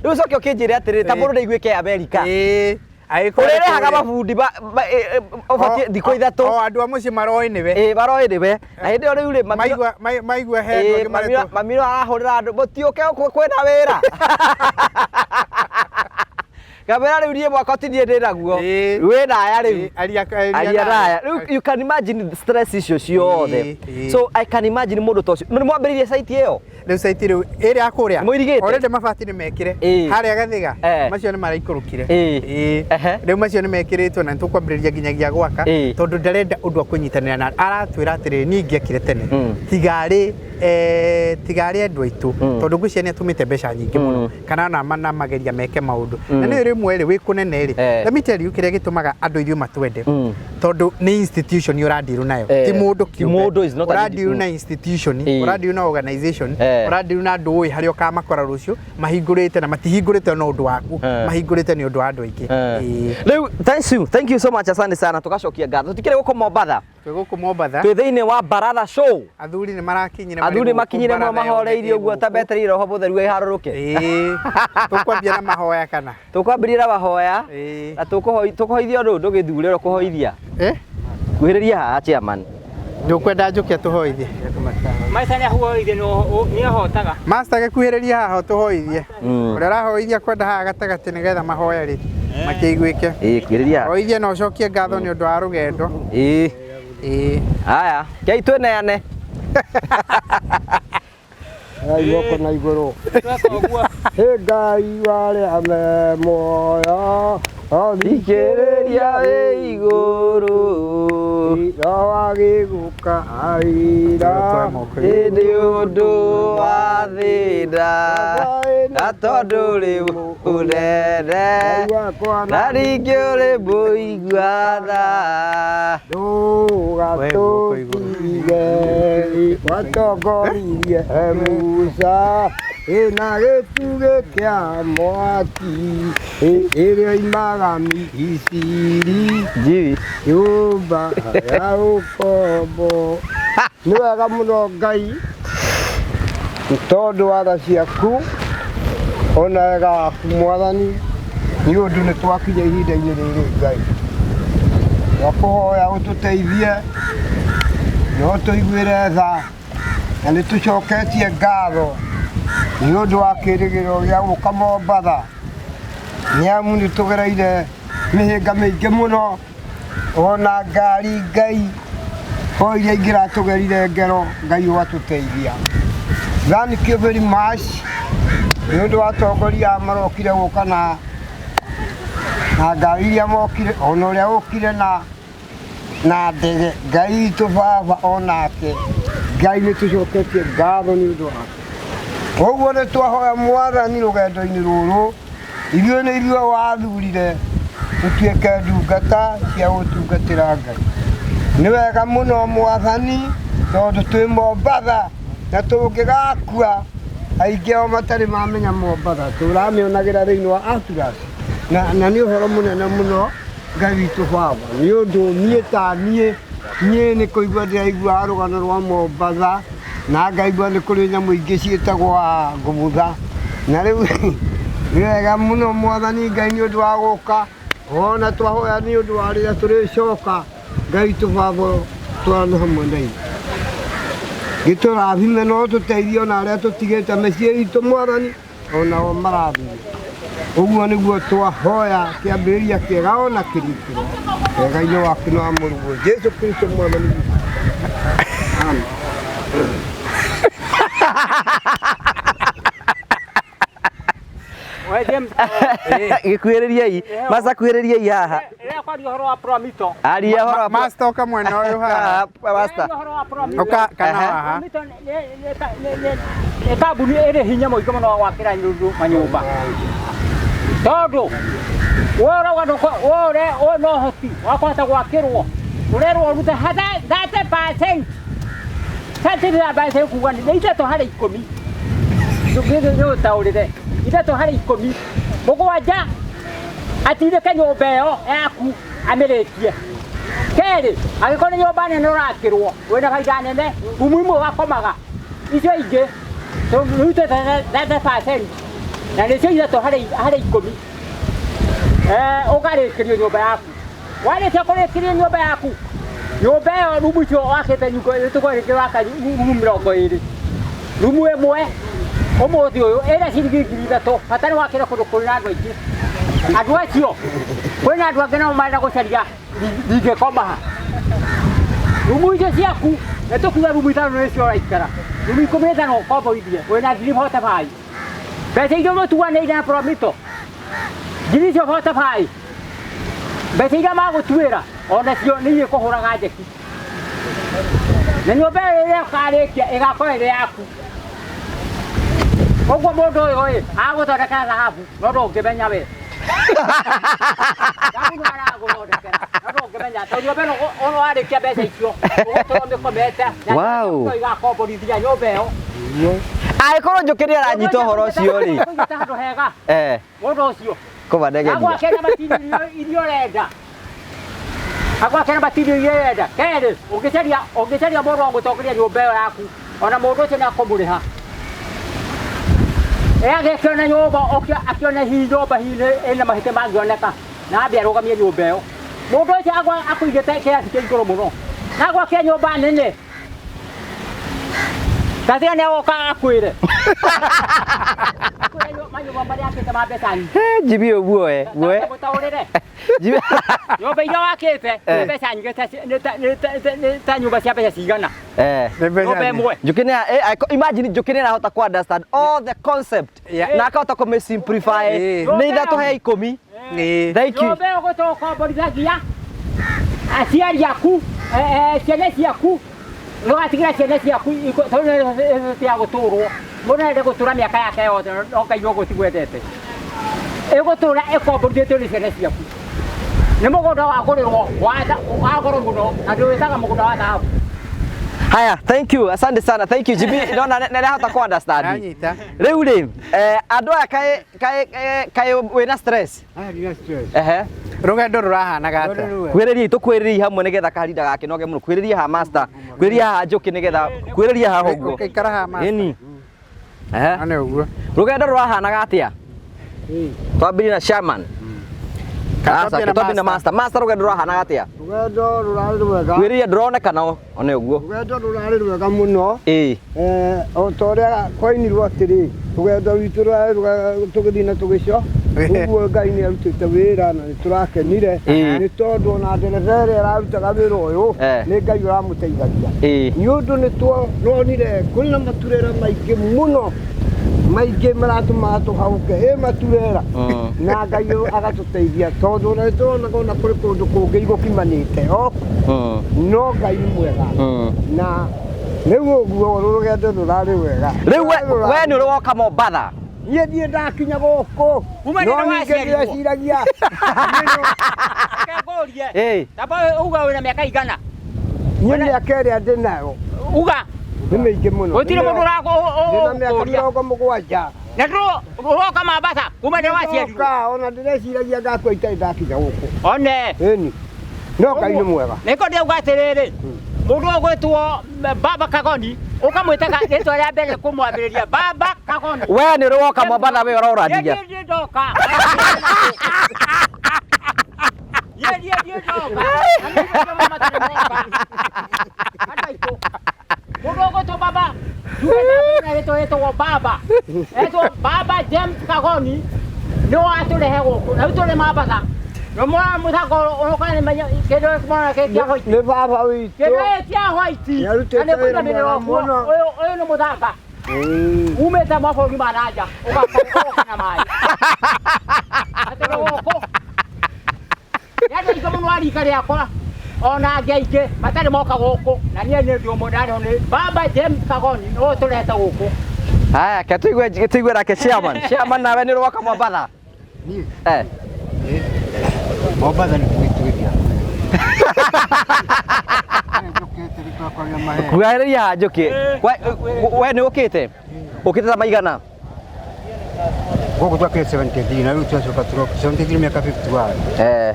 Speaker 3: riu cokio kinjire atiri ta mundu ndaiguike America urerehaga mabundi ubatie thiko ithatu
Speaker 5: andu a muci maroi niwe
Speaker 3: maroi niwe na hindi riu ri
Speaker 5: maigua he
Speaker 3: mamiro arahurira andu mutiuke kwena wira Kamera riu rie mwaka tinie ndiraguo we na aya riu aria raya you can imagine the stress issues ciothe so I can imagine mundu tocio ni mwambiririe site iyo
Speaker 5: riu site riu iri akuria already mabati ni mekire haria gathiga macio ni maraikurukire riu macio ni mekiritwo na tukwambiriria nginyagia gwaka tondu ndarenda undu akunyitanira na aratwira atiri ni ngiakire tene tigari andu aitu tondu ngwiciria ni atumite mbeca nyingi muno kana na mageria meke maundu na ni rimwe ri wi kunene ri let me tell you kiria gitumaga andu ithu matwende tondu ni institution uradiru nayo ti mundu kiumbe uradiru na institution uradiru na organization uradiru na andu wi haria ukamakora rucio mahingurite na matihingurite no undu waku mahingurite ni undu wa andu aingi
Speaker 3: riu thank you so much asante sana tukacokia ngatho tukire guko Mombasa twi thiini wa Baratha show
Speaker 5: athuri ni
Speaker 3: makinyire mahoreirie uguo ta betri roho butheru iharuruke
Speaker 5: tukwambia na mahoya kana
Speaker 3: tukwambirira mahoya na tukuhoithia undu ndugithure kuhoithia kuhiriria ha chairman
Speaker 5: ndukwenda njuke tuhoithie
Speaker 2: maisa ni huoithie ni ahotaga
Speaker 5: master gekuhiriria haha tuhoithie uria rahoithia kwenda haha gatagati nigetha mahoya ri makiguike
Speaker 3: kuhiriria
Speaker 5: hoithie no cokie ngatho ni undu wa rugendo
Speaker 3: aya kei tweneane
Speaker 1: Ayoko na iguru he Ngai ware moya
Speaker 3: thikiriria wi iguru
Speaker 1: wagiguka aira
Speaker 3: hindi undu wa thinda na tondu riu urere na ringi uri muigua tha
Speaker 1: ndugatugire watongoririe Musa ina gĩtugĩ kĩa mwaki ĩrĩa imaga Misiri nyũmba ya ũkombo nĩ wega mũno Ngai tondũ wa tha ciaku ona wega waku Mwathani nĩ ũndũ nĩ twakinya ihinda-inĩ rĩrĩ Ngai twakũhoya ũtũteithie no tũiguĩre tha na nĩ tũcoketie ngatho nĩ ũndũ wa kĩrĩgĩrĩro gĩa gũka Mombasa nĩ amu nĩ tũgereire mĩhĩnga mĩingĩ mũno ona ngari Ngai o iria ingĩratũgerire ngero Ngai ũgatũteithia. Thank you very much nĩ ũndũ wa atongoria marokire gũka na ngari iria mokire ona ũrĩa ũkire na ndege Ngai witũ baba onake Ngai nĩ tũcoketie ngatho nĩ ũndũ wake. Koguo nĩ twahoya Mwathani rũgendo-inĩ rũrũ ithuĩ nĩ ithuĩ wathurire tũtuĩke ndungata cia gũtungatĩra Ngai. Nĩ wega mũno Mwathani tondũ twĩ Mombasa na tũngĩgakua aingĩ ao matarĩ mamenya Mombatha tũramĩonagĩra thĩinĩ wa Atlas na nĩ ũhoro mũnene mũno Ngai witũ baba nĩ ũndũ niĩ ta niĩ nĩ kũigua ndĩraigua rũgano rwa Mombatha na ngaigua nĩ kũrĩ nyamũ ingĩ ciĩtagwo ngũbũtha na rĩu nĩ wega mũno Mwathani Ngai nĩ ũndũ wa gũka ona twahoya nĩ ũndũ wa rĩrĩa tũrĩcoka Ngai witũ baba twarĩ hamwe na ithuĩ gĩtũrathime no tũteithie ona arĩa tũtigĩte mĩciĩ itũ Mwathani onao marathime ũguo nĩguo twahoya kĩambĩrĩria kĩega ona kĩrikĩro wega-inĩ waku na wa Mũrũ Jesũ Kristo Mwathani amen.
Speaker 3: Gĩkuhĩrĩriai Master kuhĩrĩriai haha
Speaker 2: Rĩrĩa kwaria ũhoro wa Promito
Speaker 3: aria horo wa
Speaker 5: Master oka mwena ũyũ haha
Speaker 3: Master
Speaker 2: ũhoro wa Promito
Speaker 5: oka kana haha
Speaker 2: Promito nĩ kambuni ĩrĩ hinya mũingĩ mũno wa gwakĩra manyũmba tondũ wore no ũhoti wa kũhota gwakĩrwo ũrerwo ũrute 30% kuga nĩ ithatũ harĩ ikũmi nĩũtaũrĩre ithatũ harĩ ikũmi mũgwanja atindĩke nyũmba ĩyo yaku amĩrĩkie kerĩ angĩkorwo nĩ nyũmba nene ũrakĩrwo wĩna baida nene rumu imwe ũgakomaga icio ingĩ tũrutĩte 30% na nĩcio ithatũ harĩ ikũmi ũkarĩkĩrio nyũmba yaku warĩkia kũrĩkĩrio nyũmba yaku nyũmba ĩyo rumu icio wakĩte tũkũrĩkĩrio waka rumu 20 rumu ĩmwe ũmũthĩ ũyũ ĩrĩa ciringi 3,000 bata nĩ wakĩre kũndũ kũrĩ na andũ aingĩ andũ acio kwĩna andũ angĩ nao marenda gũcaria ndingĩkomaha rumu icio ciaku nĩ tũkuga rumu 5 nĩcio ũraikara rumu 15 ũkomborithie wĩna ngiri 45 mbeca iria mũtuanĩire na Promito ngiri icio 45 mbeca iria magũtuĩra onacio nĩ ikũhũraga njeki na nyũmba ĩrĩa ũkarĩkia ĩgakorwo ĩrĩ yaku ũguo mũndũ ũyũ agũthondeka thahabu no ndũngĩmenya we ndũngĩmenya tondũ nyũmba ĩno ona warĩkia mbeca icio ũgũtũrwo mĩkomete na igakomborithia nyũmba ĩyo
Speaker 3: angĩkorwo njũkĩrĩ aranyita ũhoro ũcio rĩ
Speaker 2: handũ hega mũndũ ũcio
Speaker 3: kũbanegenia
Speaker 2: agwakena matirio iria ũrenda agwakena matirio iria ũrenda kerĩ ũngĩcaria mũndũ wa gũtongoria nyũmba ĩyo yaku ona mũndũ ũcio nĩ akũmũrĩha agĩkĩona nyũmba akĩona hihi nyũmba ĩna mahĩtia mangĩoneka na ambia arũgamie nyũmba ĩyo mũndũ ũcio akũigĩte kĩrathi kĩa igũrũ mũno na agwakia nyũmba nene Kazi nĩ oka akwĩre manyũmba marĩa akĩte ma mbeca nyingĩ
Speaker 3: Jibi ũguo we
Speaker 2: Jibi nyũmba iria wakĩte nĩ mbeca nyingĩ ta nyũmba cia mbeca cigana nyũmba ĩmwe
Speaker 3: imagine Njũkĩ nĩarahota ku understand all the concept na akahota kũmĩ simplify nĩ ithatũ he ikũmi thank you
Speaker 2: nyũmba ĩyo gũtũkomborithagia aciari aku ciana ciaku Nũgatigĩra ciana ciaku tondũ cia gũtũrwo mũndũ nĩarenda gũtũra mĩaka yake yothe no Ngai ũguo tigwendete ĩgũtũra ĩkomborithĩtio nĩ ciana ciaku nĩ mũgũnda wagũrĩrwo wa goro mũno na ndũwĩtaga mũgũnda wa thahabu
Speaker 3: haya thank you asante sana thank you Jibi ndona nĩarahota ku understand rĩu rĩ andũ aya kaĩ wĩna stress
Speaker 5: rũgendo rũrahanaga atĩa
Speaker 3: kwĩrĩriai tũkwĩrĩriai hamwe nĩgetha kahinda gakĩnoge mũno kwĩrĩria ha Master kwĩrĩria ha Njũkĩ nĩgetha kwĩrĩria ha ũguo
Speaker 5: ũkaikara ha Master
Speaker 3: ĩni
Speaker 5: ane ũguo
Speaker 3: rũgendo rũrahanaga atĩa twambĩrĩrie na Shaman twambĩrĩrie na Master rũgendo rũrahanaga atĩa
Speaker 1: rũgendo rũrarĩ rwega
Speaker 3: kwĩrĩria ndũronekana one ũguo
Speaker 1: rũgendo rũrarĩ rwega mũno o ta ũrĩa koinirwo atĩrĩ rũgendo rwitũ rũrarĩ rwega tũgĩthiĩ na tũgĩco ũguo Ngai nĩ arutĩte wĩra na nĩ tũrakenire nĩ tondũ ona ndereba ĩrĩa ĩrarutaga wĩra ũyũ nĩ Ngai ũramũteithagia nĩ ũndũ nĩ tuonire kũrĩ na maturera maingĩ mũno maingĩ maratũmaga tũhauke maturera na Ngai agatũteithia tondũ ũrĩa tũronaga ona kũrĩ kũndũ kũngĩ igũkimanĩte no Ngai nĩ mwega na rĩu ũguo rũgendo rũrarĩ wega
Speaker 3: rĩu we nĩ ũrĩ woka Mombatha
Speaker 1: niĩ ndiĩ ndakinya gũkũ no ningĩ ndĩreciragia
Speaker 2: Tamba uga wĩna mĩaka igana
Speaker 1: niĩ mĩaka ĩrĩa ndĩ nayo
Speaker 2: uga
Speaker 1: nĩ mĩingĩ mũno.
Speaker 2: Gũtirĩ mũndũ
Speaker 1: ndĩna mĩaka mĩrongo mũgwanja.
Speaker 2: Na ũroka Mombasa kuma ndĩ waciarirwo.
Speaker 1: Ona ndĩreciragia ngakua itarĩ ndakinya gũkũ.
Speaker 2: One.
Speaker 1: Ĩni. No Ngai nĩ mwega.
Speaker 2: Nĩko ndĩuga atĩrĩrĩ, mũndũ ũgwĩtwo Baba Kagoni ũkamwĩta rĩtwa rĩa mbere kũmwambĩrĩria Baba Kagoni.
Speaker 3: We nĩ ũroka Mombasa we ũrorathia.
Speaker 2: Ndiĩ ndoka. Ndiĩ ndoka. Mũndũ ũgwĩtwo Baba Etwo Baba. Etwo Baba James Kagoni nĩ watũrehe gũkũ. Na tũrĩ Mombasa. No mwana mũthako ũroka nĩmenya kĩndũ kĩmwana kĩa white.
Speaker 1: Nĩ baba witũ.
Speaker 2: Kĩndũ kĩa white.
Speaker 1: Nĩarutĩte wĩra mwega mũno.
Speaker 2: Ũyũ nĩ mũthaka. Umĩte mabũrũri ma nanja ũgakorwo na maĩ. Atĩ gũkũ. Yaani mũno arika rĩakwa ona angĩ matarĩ moka gũkũ na niĩ nĩ ndĩ ũmwe ndarĩ nĩ Baba James Kagoni no tũrete gũkũ.
Speaker 3: Haya, tuigue nake chairman. Chairman nawe nĩ ũroka Mombasa.
Speaker 1: Niĩ. Mombasa nĩ gwĩtuĩria.
Speaker 3: Kuharĩria njũkĩ. We nĩ ũkĩte? Ũkĩte ta maigana?
Speaker 1: Gũkũ twakĩte 73 na rĩu twacoka tũroka 73 mĩaka 51.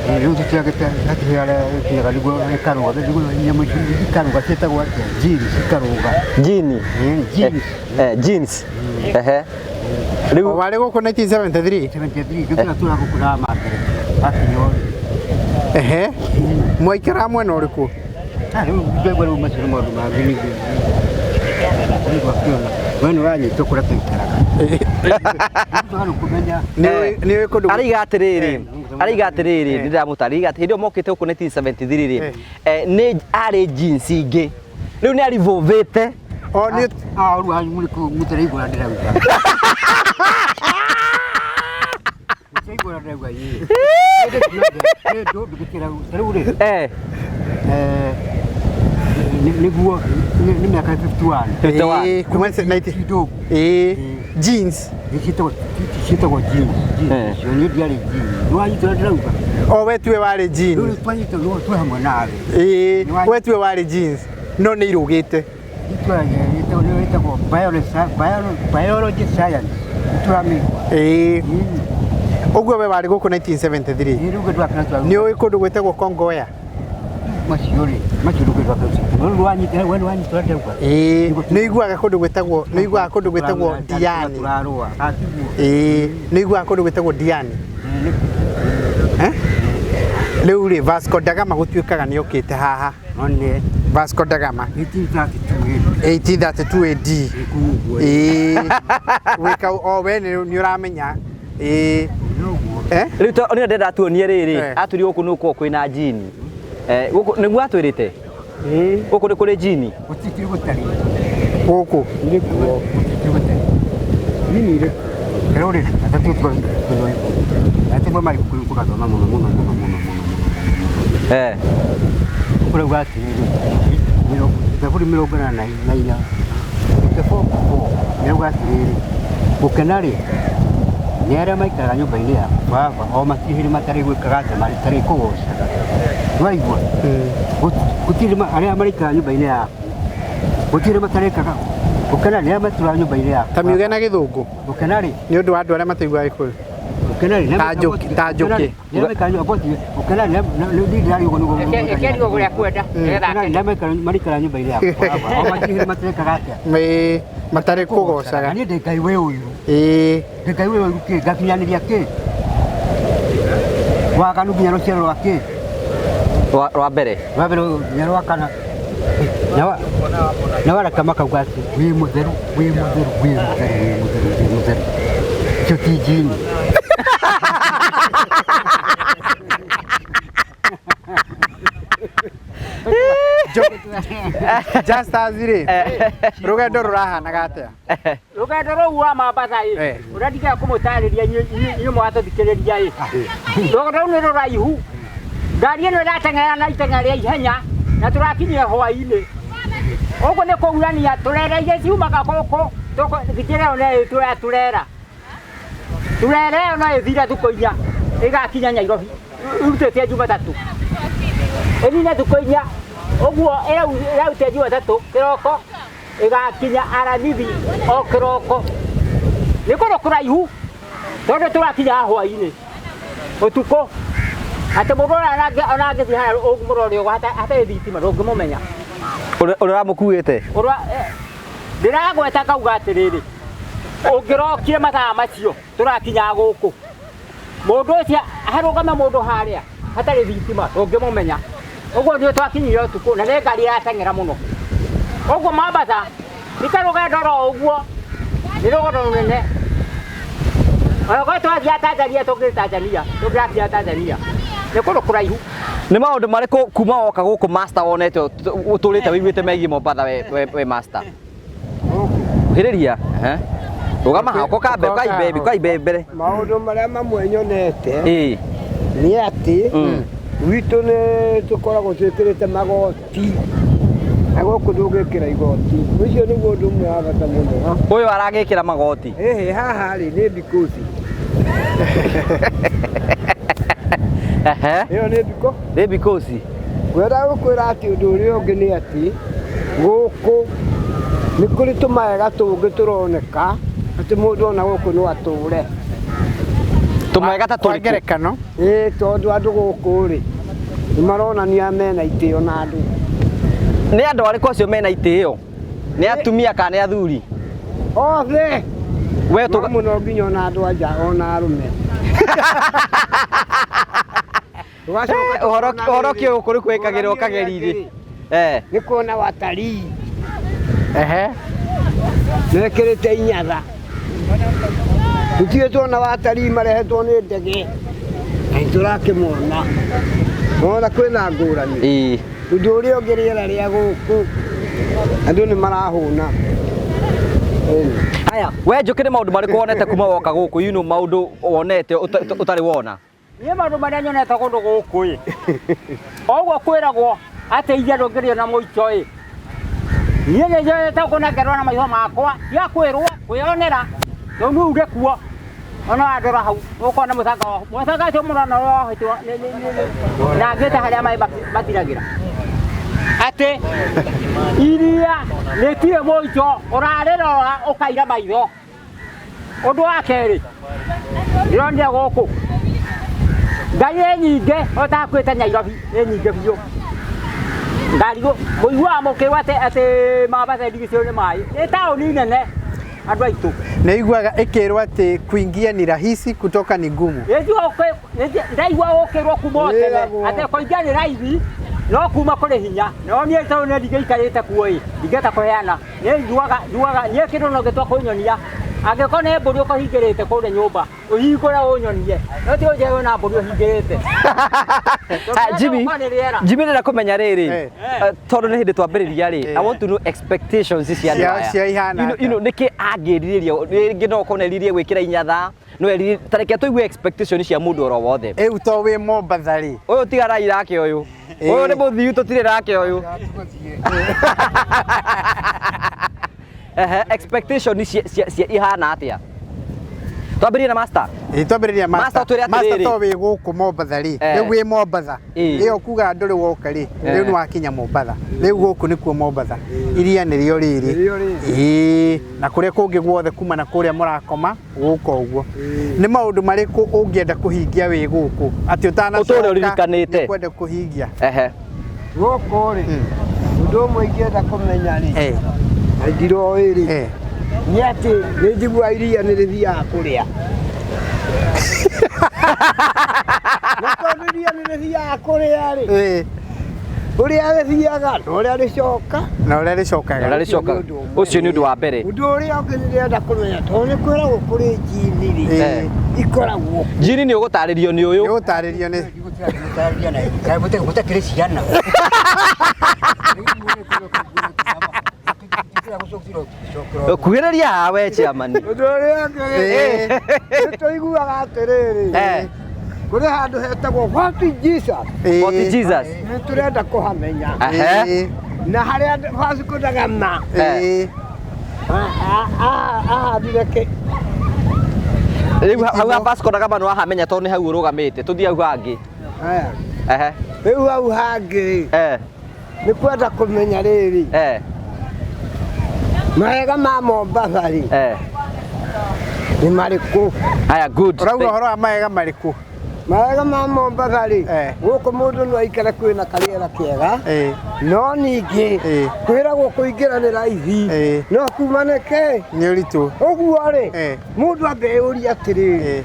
Speaker 1: Rĩu tũtiagĩte hakuhĩ arĩa kinyaga nĩguo ĩkarũga nĩguo nyamũ ĩkarũga ciĩtagwo jeans ĩkarũga.
Speaker 3: Jini. Jeans.
Speaker 5: Rĩu warĩ gũkũ 1973.
Speaker 1: 73 gĩtũra tũragũkũra mangere. Akinyo.
Speaker 5: Mwaikara mwena ũrĩkũ?
Speaker 1: Rĩu ndegwa rĩu macio nĩ maũndũ mangĩ ningĩ. Wena ũranyitwo kũrĩa tũikaraga.
Speaker 3: Araiga atĩrĩrĩ ndĩramũtarĩria atĩ hĩndĩ ĩyo mokĩte gũkũ 1973 rĩ nĩ arĩ jeans ingĩ rĩu nĩ arivovĩte.
Speaker 1: Rĩu mũtĩre igũra ndĩrauga. Igũra ndĩrauga yĩ. Rĩu rĩ. Nĩguo nĩ mĩaka 51.
Speaker 5: Kuma 90. Jeans.
Speaker 1: Ciĩtagwo jeans. Icio nĩ ndiarĩ jeans. Nĩwanyitwo ndĩrauga.
Speaker 5: We tiwe warĩ jeans.
Speaker 1: Rĩu twanyitwo twĩ hamwe nawe.
Speaker 5: We tiwe warĩ jeans no nĩ irũgĩte.
Speaker 1: Ĩtagwo biology science. Nĩtũramĩigua.
Speaker 5: Ũguo we warĩ gũkũ 1973. Nĩ ũĩ kũndũ gwĩtagwo Kongowea?
Speaker 1: Macio
Speaker 5: nĩ iguaga kũndũ gwĩtagwo Diani. Nĩ iguaga kũndũ gwĩtagwo Diani. Rĩu rĩ Vasco da Gama gũtuĩkaga nĩ okĩte haha. Vasco da Gama 1832 AD. Wĩka o we nĩ ũramenya.
Speaker 3: Rĩu nĩ ndenda tuonie rĩrĩ atũri gũkũ nĩ gũkorwo kwĩna jini. Gũkũ nĩguo atwĩrĩte? Gũkũ nĩ kũrĩ jini?
Speaker 5: Gũkũ
Speaker 1: gũkena rĩ nĩ arĩa maikaraga nyũmba-inĩ ya baba o matihĩrĩ matarĩ gwĩkaga atĩ matarĩ kũgocaga. Waigua gũtirĩ arĩa maikaraga nyũmba-inĩ yaku gũtirĩ matarĩkaga. Gũkena nĩ arĩa matũraga nyũmba-inĩ yaku.
Speaker 5: Ta miuge na Gĩthũngũ.
Speaker 1: Gũkena rĩ
Speaker 5: nĩ ũndũ wa andũ arĩa mataiguaga Gĩkũyũ.
Speaker 1: Gũkena rĩ
Speaker 5: ta njũkĩ.
Speaker 1: Gũkena nĩ ndĩrarĩ ũguo nĩguo.
Speaker 2: Kĩrĩ ũguo gĩa kwenda.
Speaker 1: Maikaraga nyũmba-inĩ yaku o matihĩrĩ matarĩkaga atĩa.
Speaker 5: Matarĩ kũgocaga.
Speaker 1: Niĩ ndĩ Ngai wĩ ũiru. Ndĩ Ngai wĩ ũiru kĩ ngakinyanĩria kĩ. Waganu nginya rũciaro rwa kĩ.
Speaker 3: Rwa mbere
Speaker 1: nĩ rwa kana. Na wareka makauga atĩ wĩ mũtheru icio ti jini.
Speaker 5: Just as rĩ rũgendo rũrahanaga atĩa?
Speaker 2: Rũgendo rũu wa Mombasa ĩ ũratiga kũmũtarĩria inyuĩ mwatũthikĩrĩria ĩ. Rũgendo rũu nĩ rũraihu. Ngari ĩno ĩrateng'era na iteng'era rĩa ihenya na tũrakinyia hwaĩ-inĩ. Ũguo nĩ kũurania tũrereire ciumaga gũkũ thikĩrĩ ĩyo nĩ turera. Turera ĩyo no ĩthira thikũ inya ĩgakinya Nairobi ĩrutĩte Jumatatũ. Ĩnine thikũ inya ũguo ĩrautĩte Jumatatũ kĩroko igakinya aramithi o kiroko ni koro kuraihu tondu turakinya hwaini utuko ate murora anage thi haya ogumurori ogo hata thitima ndungimumenya
Speaker 3: Urora mukuite.
Speaker 2: urwa ndiragweta kauga atiriri ungirokire mathaa macio turakinya guku mundu ucio harugama mundu haria hatari thitima ndungimumenya uguo ndio twakinyire utuku na ne ngari yatengera muno uguo Mombasa nikaruga ndoro uguo ni rugendo runene ogo twathia Tanzania tugira Tanzania ni kuru kuraihu
Speaker 3: Nĩ maũndũ marĩkũ kuma woka gũkũ master wonete ũtũrĩte wĩiguĩte megiĩ Mombasa we master? Hĩrĩria rũgama hako kambe kwa ibembere.
Speaker 1: Maũndũ marĩa mamwe nyonete nĩ atĩ gwitũ nĩ tũkoragwo twĩkĩrĩte magoti na gũkũ ndũngĩkĩra igoti. Ũcio nĩguo ũndũ ũmwe wa bata mũno.
Speaker 3: Ũyũ aragĩkĩra magoti.
Speaker 1: Haha rĩ nĩ mbikuci. Iyo nĩ mbiko?
Speaker 3: Nĩ mbikuci.
Speaker 1: Ngwenda gũkwĩra atĩ ũndũ ũrĩa ũngĩ nĩ atĩ gũkũ nĩ kũrĩ tũmaega tũngĩ tũroneka atĩ mũndũ ona gũkũ no atũre.
Speaker 3: Tũmaega ta tũrĩkũ?
Speaker 5: Ngerekano.
Speaker 1: Tondũ andũ gũkũ rĩ nĩ maronania mena itĩo na andũ.
Speaker 3: Nĩ andũ arĩkũ acio mena itĩo? Nĩ atumia kana nĩ athuri?
Speaker 1: Othe.
Speaker 3: We
Speaker 1: mũno nginya ona andũ anja ona arũme.
Speaker 3: Ũhoro kĩũ kũrĩ kwĩkagĩrwo kageri-inĩ.
Speaker 1: Nĩ kuona watalii. Mekĩrĩte inyatha. Gũtirĩ tuona watalii marehetwo nĩ ndege na nĩtũrakĩmona. Ona kwĩna ngũrani. Ũndũ ũrĩa ũngĩ rĩera rĩa gũkũ andũ nĩ marahũna.
Speaker 3: Aya, we njũkĩrĩ maũndũ marĩkũ wonete kuma woka gũkũ, you know maũndũ wonete ũtarĩ wona?
Speaker 2: Niĩ maũndũ marĩa nyonete kũndũ gũkũ ĩ oguo kwĩragwo atĩ ithe ndũngĩrĩo na mũico ĩ niĩ nĩ nyonete kũnengerwo na maitho makwa cia kwĩrwo kwĩyonera rĩu niĩ ndĩ kuo ona wandora hau ũkona mũthanga ũcio mũrona wohetwo na ngĩte harĩa maĩ mathiragĩra atĩ iria rĩtirĩ mũico ũrarĩrora ũkaira maitho. Ũndũ wa kerĩ ndĩronire gũkũ ngari nyingĩ ũtakwĩte Nairobi nĩ nyingĩ biũ. Ngari mũiguaga mũkĩigua atĩ Mombasa ndigicĩrio nĩ maĩ nĩ taũni nene andũ aitũ.
Speaker 5: Naiguaga ĩkĩrwo atĩ kuingia ni rahisi kutoka ni ngumu.
Speaker 2: Ndaigua gũkĩrwo kuma tene atĩ kũingia nĩ raithi no kuma kũrĩ hinya no niĩ tondũ nĩ ndigĩikarĩte kuo ĩ ndingĩhota kũheana nĩ njuaga niĩ kĩndũ no gĩtwa kũnyonia angĩkorwo nĩ mbũri ũkũhingĩrĩte kũrĩa nyũmba ũhingũre ũnyonie no ti ũnjege na mbũri ũhingĩrĩte.
Speaker 3: Jimmy nĩ kũmenya rĩrĩ tondũ nĩ hĩndĩ twambĩrĩria rĩ I want to know expectations cia andũ aya nĩkĩ angĩrirĩria rĩngĩ no ũkorwo nĩriririe gwĩkĩra inyatha no eriri tareke tũigue expectations cia mũndũ oro wothe.
Speaker 5: Rĩu to wĩ Mombasa rĩ
Speaker 3: ũyũ tigarai rake ũyũ ũyũ nĩ mũthiu tũtirĩ rake ũyũ. Expectations cia ihana atĩa? Twambĩrĩrie na master.
Speaker 5: Twambĩrĩrie master. Master to wĩ gũkũ Mombasa rĩ rĩu wĩ Mombasa ĩyo kuga ndũrĩ woka rĩ rĩu nĩ wakinya Mombasa rĩu gũkũ nĩkuo Mombasa iria nĩrĩo rĩrĩ na kũrĩa kũngĩ guothe kuma na kũrĩa mũrakoma gũkũ ũguo. Nĩ maũndũ marĩkũ ũngĩenda kũhingia wĩ gũkũ atĩ ũtanacoka kwenda kũhingia?
Speaker 1: Gũkũ rĩ ũndũ ũmwe ingĩenda kũmenya rĩ na ndiroĩ rĩ nĩ atĩ nĩ njiguaga iria nĩ rĩthiaga kũrĩa. Na tondũ iria nĩ rĩthiaga kũrĩa rĩ ũrĩa rĩthiaga na ũrĩa rĩcoka
Speaker 5: na ũrĩa rĩcokaga
Speaker 3: ũcio nĩ ũndũ wa mbere.
Speaker 1: Ũndũ ũrĩa ũngĩ nĩndĩrenda kũmenya tondũ nĩ kwĩragwo kũrĩ njini rĩ ikoragwo
Speaker 3: njini nĩ ũgũtarĩrio nĩ ũyũ.
Speaker 5: Nĩ ũgũtarĩrio nĩ
Speaker 2: gũtakĩrĩ ciana.
Speaker 3: Kuhĩrĩria hawe chairman.
Speaker 1: Ũndũ ũrĩa ũngĩ nĩ tũiguaga atĩrĩrĩ kũrĩ handũ hetagwo Fort Jesus.
Speaker 3: Fort Jesus.
Speaker 1: Nĩ tũrenda kũhamenya na harĩa Vasco da Gama ahandire kĩ.
Speaker 3: Rĩu hau Vasco da Gama nĩ wahamenya tondũ nĩ hau ũrũgamĩte tũthiĩ hau hangĩ.
Speaker 1: Rĩu hau hangĩ nĩ kwenda kũmenya rĩrĩ Maega ma Mombasa rĩ nĩ marĩkũ?
Speaker 3: Aya, good.
Speaker 5: Urauga horo amaega marĩkũ?
Speaker 1: Maega ma Mombasa rĩ gũkũ mũndũ no aikara kwĩna karĩera kega no ningĩ kwĩragwo kũingĩra nĩ raithi no kumanĩke
Speaker 5: nĩ ũritũ.
Speaker 1: Ũguo rĩ mũndũ ambe yũrie atĩrĩrĩ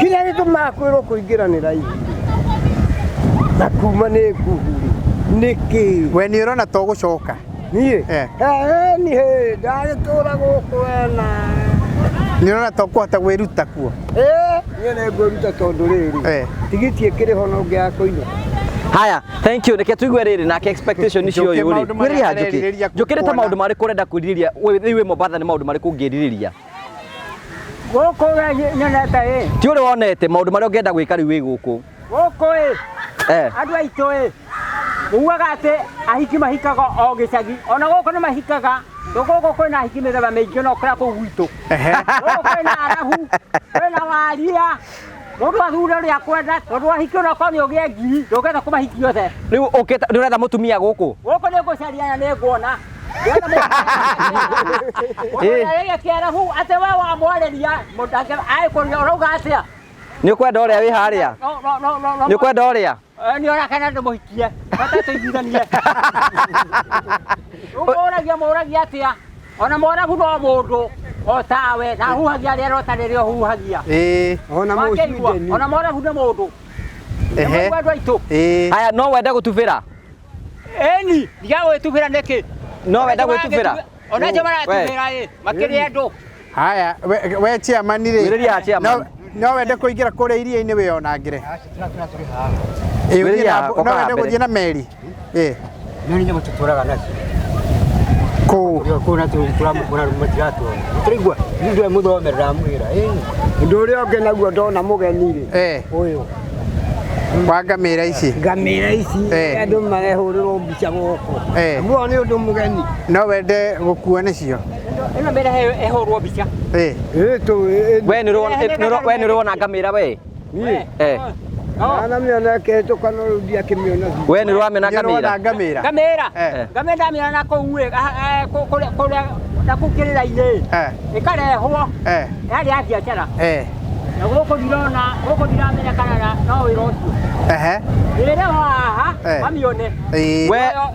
Speaker 1: kĩrĩa gĩtũmaga kwĩrwo kũingĩra nĩ raithi na kuma nĩ nguhu nĩkĩ?
Speaker 5: We nĩ ũrona to gũcoka?
Speaker 1: Niĩ niĩ ndagĩtũra gũkũ wena
Speaker 5: nĩ ũrona to kũhota gwĩruta kuo?
Speaker 1: Niĩ nĩ ngwĩruta tondũ rĩrĩ tigiti ĩkĩrĩ ho no ngĩaga kũinũka.
Speaker 3: Haya, thank you. Reke tuigue rĩrĩ nake expectation icio ũyũ rĩ. Kwĩrĩha Njũkĩ. Njũkĩ nĩ ta maũndũ marĩkũ ũrenda kwĩrirĩria wĩ Mombasa nĩ maũndũ marĩkũ ũngĩrirĩria?
Speaker 2: Gũkũ nyonete
Speaker 3: Ti ũrĩ wonete maũndũ marĩa ũngĩenda gwĩka rĩu wĩ gũkũ?
Speaker 2: Gũkũ andũ aitũ ugaga atĩ ahiki mahikaga o gĩcagi ona gũkũ nĩ mahikaga gũkũ kwĩna ahiki mĩthemba mĩingĩ no kũrĩa kũu gwitũ gũkũ kwĩna arabu kwĩna waria mũndũ athure ũrĩa akwenda tondũ ahiki ona korwo nĩ ũgĩe ngiri ndũngĩenda kũmahiki othe. Rĩu
Speaker 3: nĩ ũretha mũtumia gũkũ?
Speaker 2: Gũkũ nĩ ngũcaria na nĩ nguona ũrĩa kĩarabu atĩ we wamwarĩria mũndũ agĩkũria ũrauga atĩa?
Speaker 3: Nĩ ũkwenda ũrĩa wĩ harĩa? Nĩ ũkwenda ũrĩa?
Speaker 2: Nĩ ũrĩa kana ndĩmũhikie bata tũiguithanie. Mũragia atĩa? Ona mũrabu no mũndũ o tawe na huhagia rĩera ũtarĩ rĩo huhagia. Ona mũrabu nĩ mũndũ. Nĩ andũ aitũ.
Speaker 3: Haya, no wende gũtubĩra?
Speaker 2: Ĩni ndiga gwĩtubĩra nĩkĩ?
Speaker 3: No wende gwĩtubĩra?
Speaker 2: Ona nje maratubĩra makĩria andũ.
Speaker 5: Haya, we chairman rĩ no wende kũingĩra kũrĩa iria-inĩ wĩyonangĩre? No wende gũthiĩ na meri?
Speaker 1: Meri nyamũ tũtũraga nacio
Speaker 5: kũu
Speaker 1: nacio tũramatiratua tũraigua ndũĩ mũthomerera mwĩra ũndũ ũrĩa ũngĩ naguo ndona mũgeni rĩ ũyũ
Speaker 5: wa ngamĩra ici
Speaker 1: andũ marehũrĩrwo mbica gũkũ muo nĩ ũndũ mũgeni.
Speaker 5: No wende gũkuo nĩcio?
Speaker 2: Ĩno mbere ehũrwo mbica.
Speaker 3: We nĩ ũrona ngamĩra we?
Speaker 1: Anamĩona ĩkĩhĩtũka no rĩu ndiakĩmĩona.
Speaker 3: We nĩ ũramĩona ngamĩra?
Speaker 2: Ngamĩra ndamĩona na kũu kũrĩa na kũu kĩrĩra-inĩ ĩkarehwo yarĩ ya biacara na gũkũ ndiramenya kana no wĩra ũcio. Rĩrĩa haha mamĩone